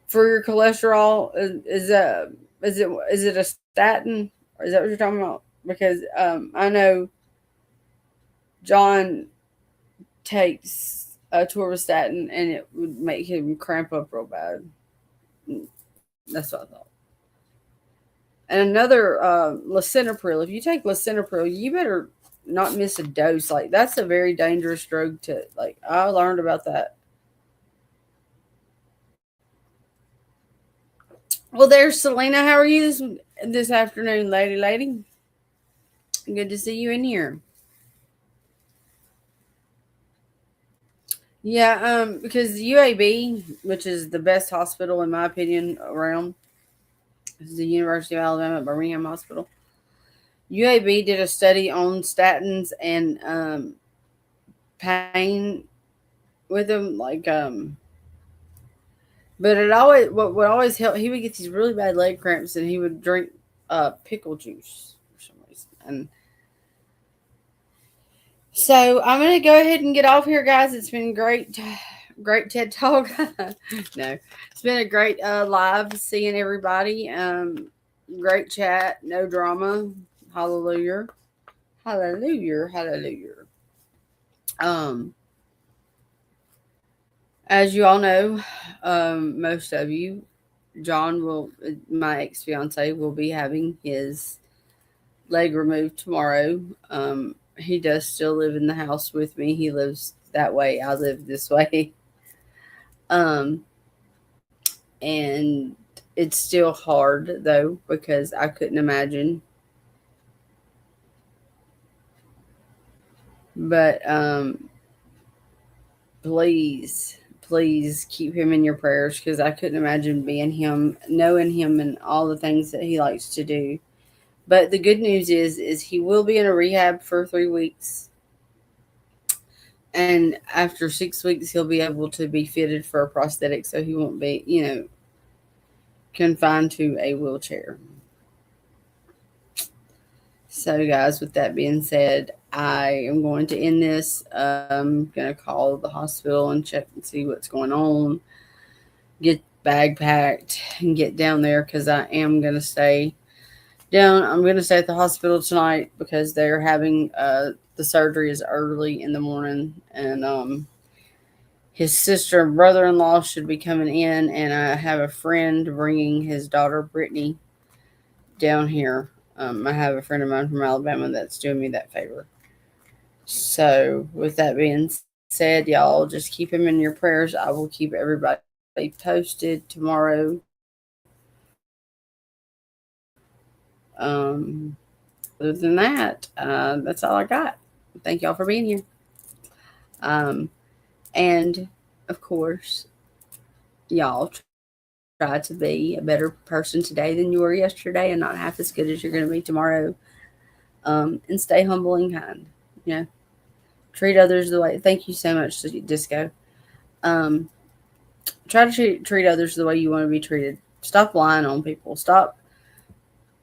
For your cholesterol, is it a statin? Or is that what you're talking about? Because I know John takes atorvastatin and it would make him cramp up real bad. That's what I thought. And another lisinopril. If you take lisinopril, you better not miss a dose. Like, that's a very dangerous drug to, like, I learned about that. Well, there's Selena. How are you this afternoon, lady? Good to see you in here. Yeah, because UAB, which is the best hospital in my opinion around, is the University of Alabama at Birmingham Hospital. UAB did a study on statins and pain with them, like but it always what would always help. He would get these really bad leg cramps, and he would drink pickle juice for some reason. And so I'm gonna go ahead and get off here, guys. It's been great TED Talk. No, it's been a great live seeing everybody. Great chat, no drama. Hallelujah. As you all know, most of you, John my ex-fiance will be having his leg removed tomorrow. He does still live in the house with me. He lives that way. I live this way. And it's still hard though, because I couldn't imagine. But please keep him in your prayers, because I couldn't imagine being him, knowing him and all the things that he likes to do. But the good news is he will be in a rehab for 3 weeks. And after 6 weeks, he'll be able to be fitted for a prosthetic, so he won't be, confined to a wheelchair. So, guys, with that being said, I am going to end this. I'm going to call the hospital and check and see what's going on. Get bag packed and get down there, because I am going to stay down. I'm going to stay at the hospital tonight because they're having the surgery is early in the morning. And his sister and brother-in-law should be coming in. And I have a friend bringing his daughter, Brittany, down here. I have a friend of mine from Alabama that's doing me that favor. So, with that being said, y'all just keep him in your prayers. I will keep everybody posted tomorrow. Other than that, that's all I got. Thank y'all for being here. And, of course, y'all try to be a better person today than you were yesterday, and not half as good as you're going to be tomorrow. And stay humble and kind. Treat others the way. Thank you so much, Disco. Try to treat others the way you want to be treated. Stop lying on people. Stop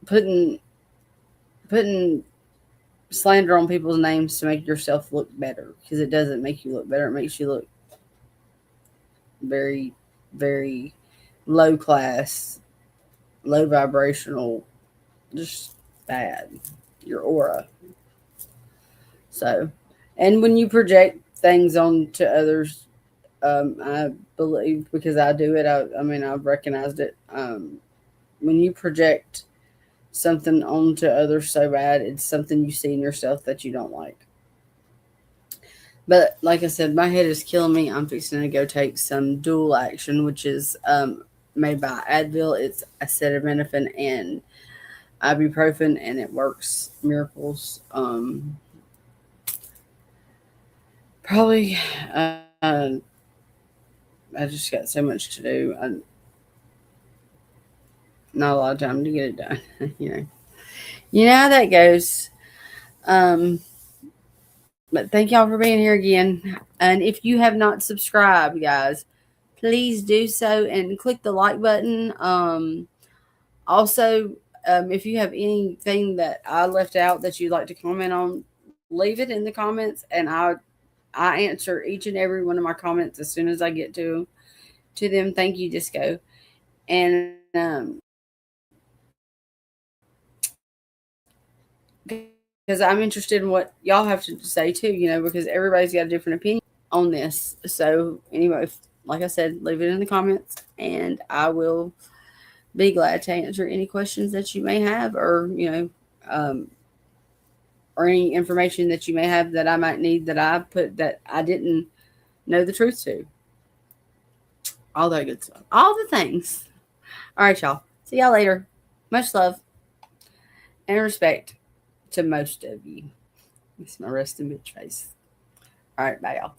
putting slander on people's names to make yourself look better, because it doesn't make you look better. It makes you look very, very low class, low vibrational, just bad. Your aura. So, and when you project things onto others, I believe, because I do it, I mean, I've recognized it. When you project something onto others so bad, it's something you see in yourself that you don't like. But like I said, my head is killing me. I'm fixing to go take some dual action, which is made by Advil. It's acetaminophen and ibuprofen, and it works miracles. Probably, I just got so much to do. Not a lot of time to get it done. You know how that goes. But thank y'all for being here again. And if you have not subscribed, guys, please do so and click the like button. Also, if you have anything that I left out that you'd like to comment on, leave it in the comments, and I answer each and every one of my comments as soon as I get to them. Thank you, Disco. And because I'm interested in what y'all have to say too, because everybody's got a different opinion on this. So anyway, like I said, leave it in the comments, and I will be glad to answer any questions that you may have, or or any information that you may have that I might need that I put that I didn't know the truth to. All that good stuff. All the things. All right, y'all. See y'all later. Much love and respect to most of you. It's my resting bitch face. All right, bye, y'all.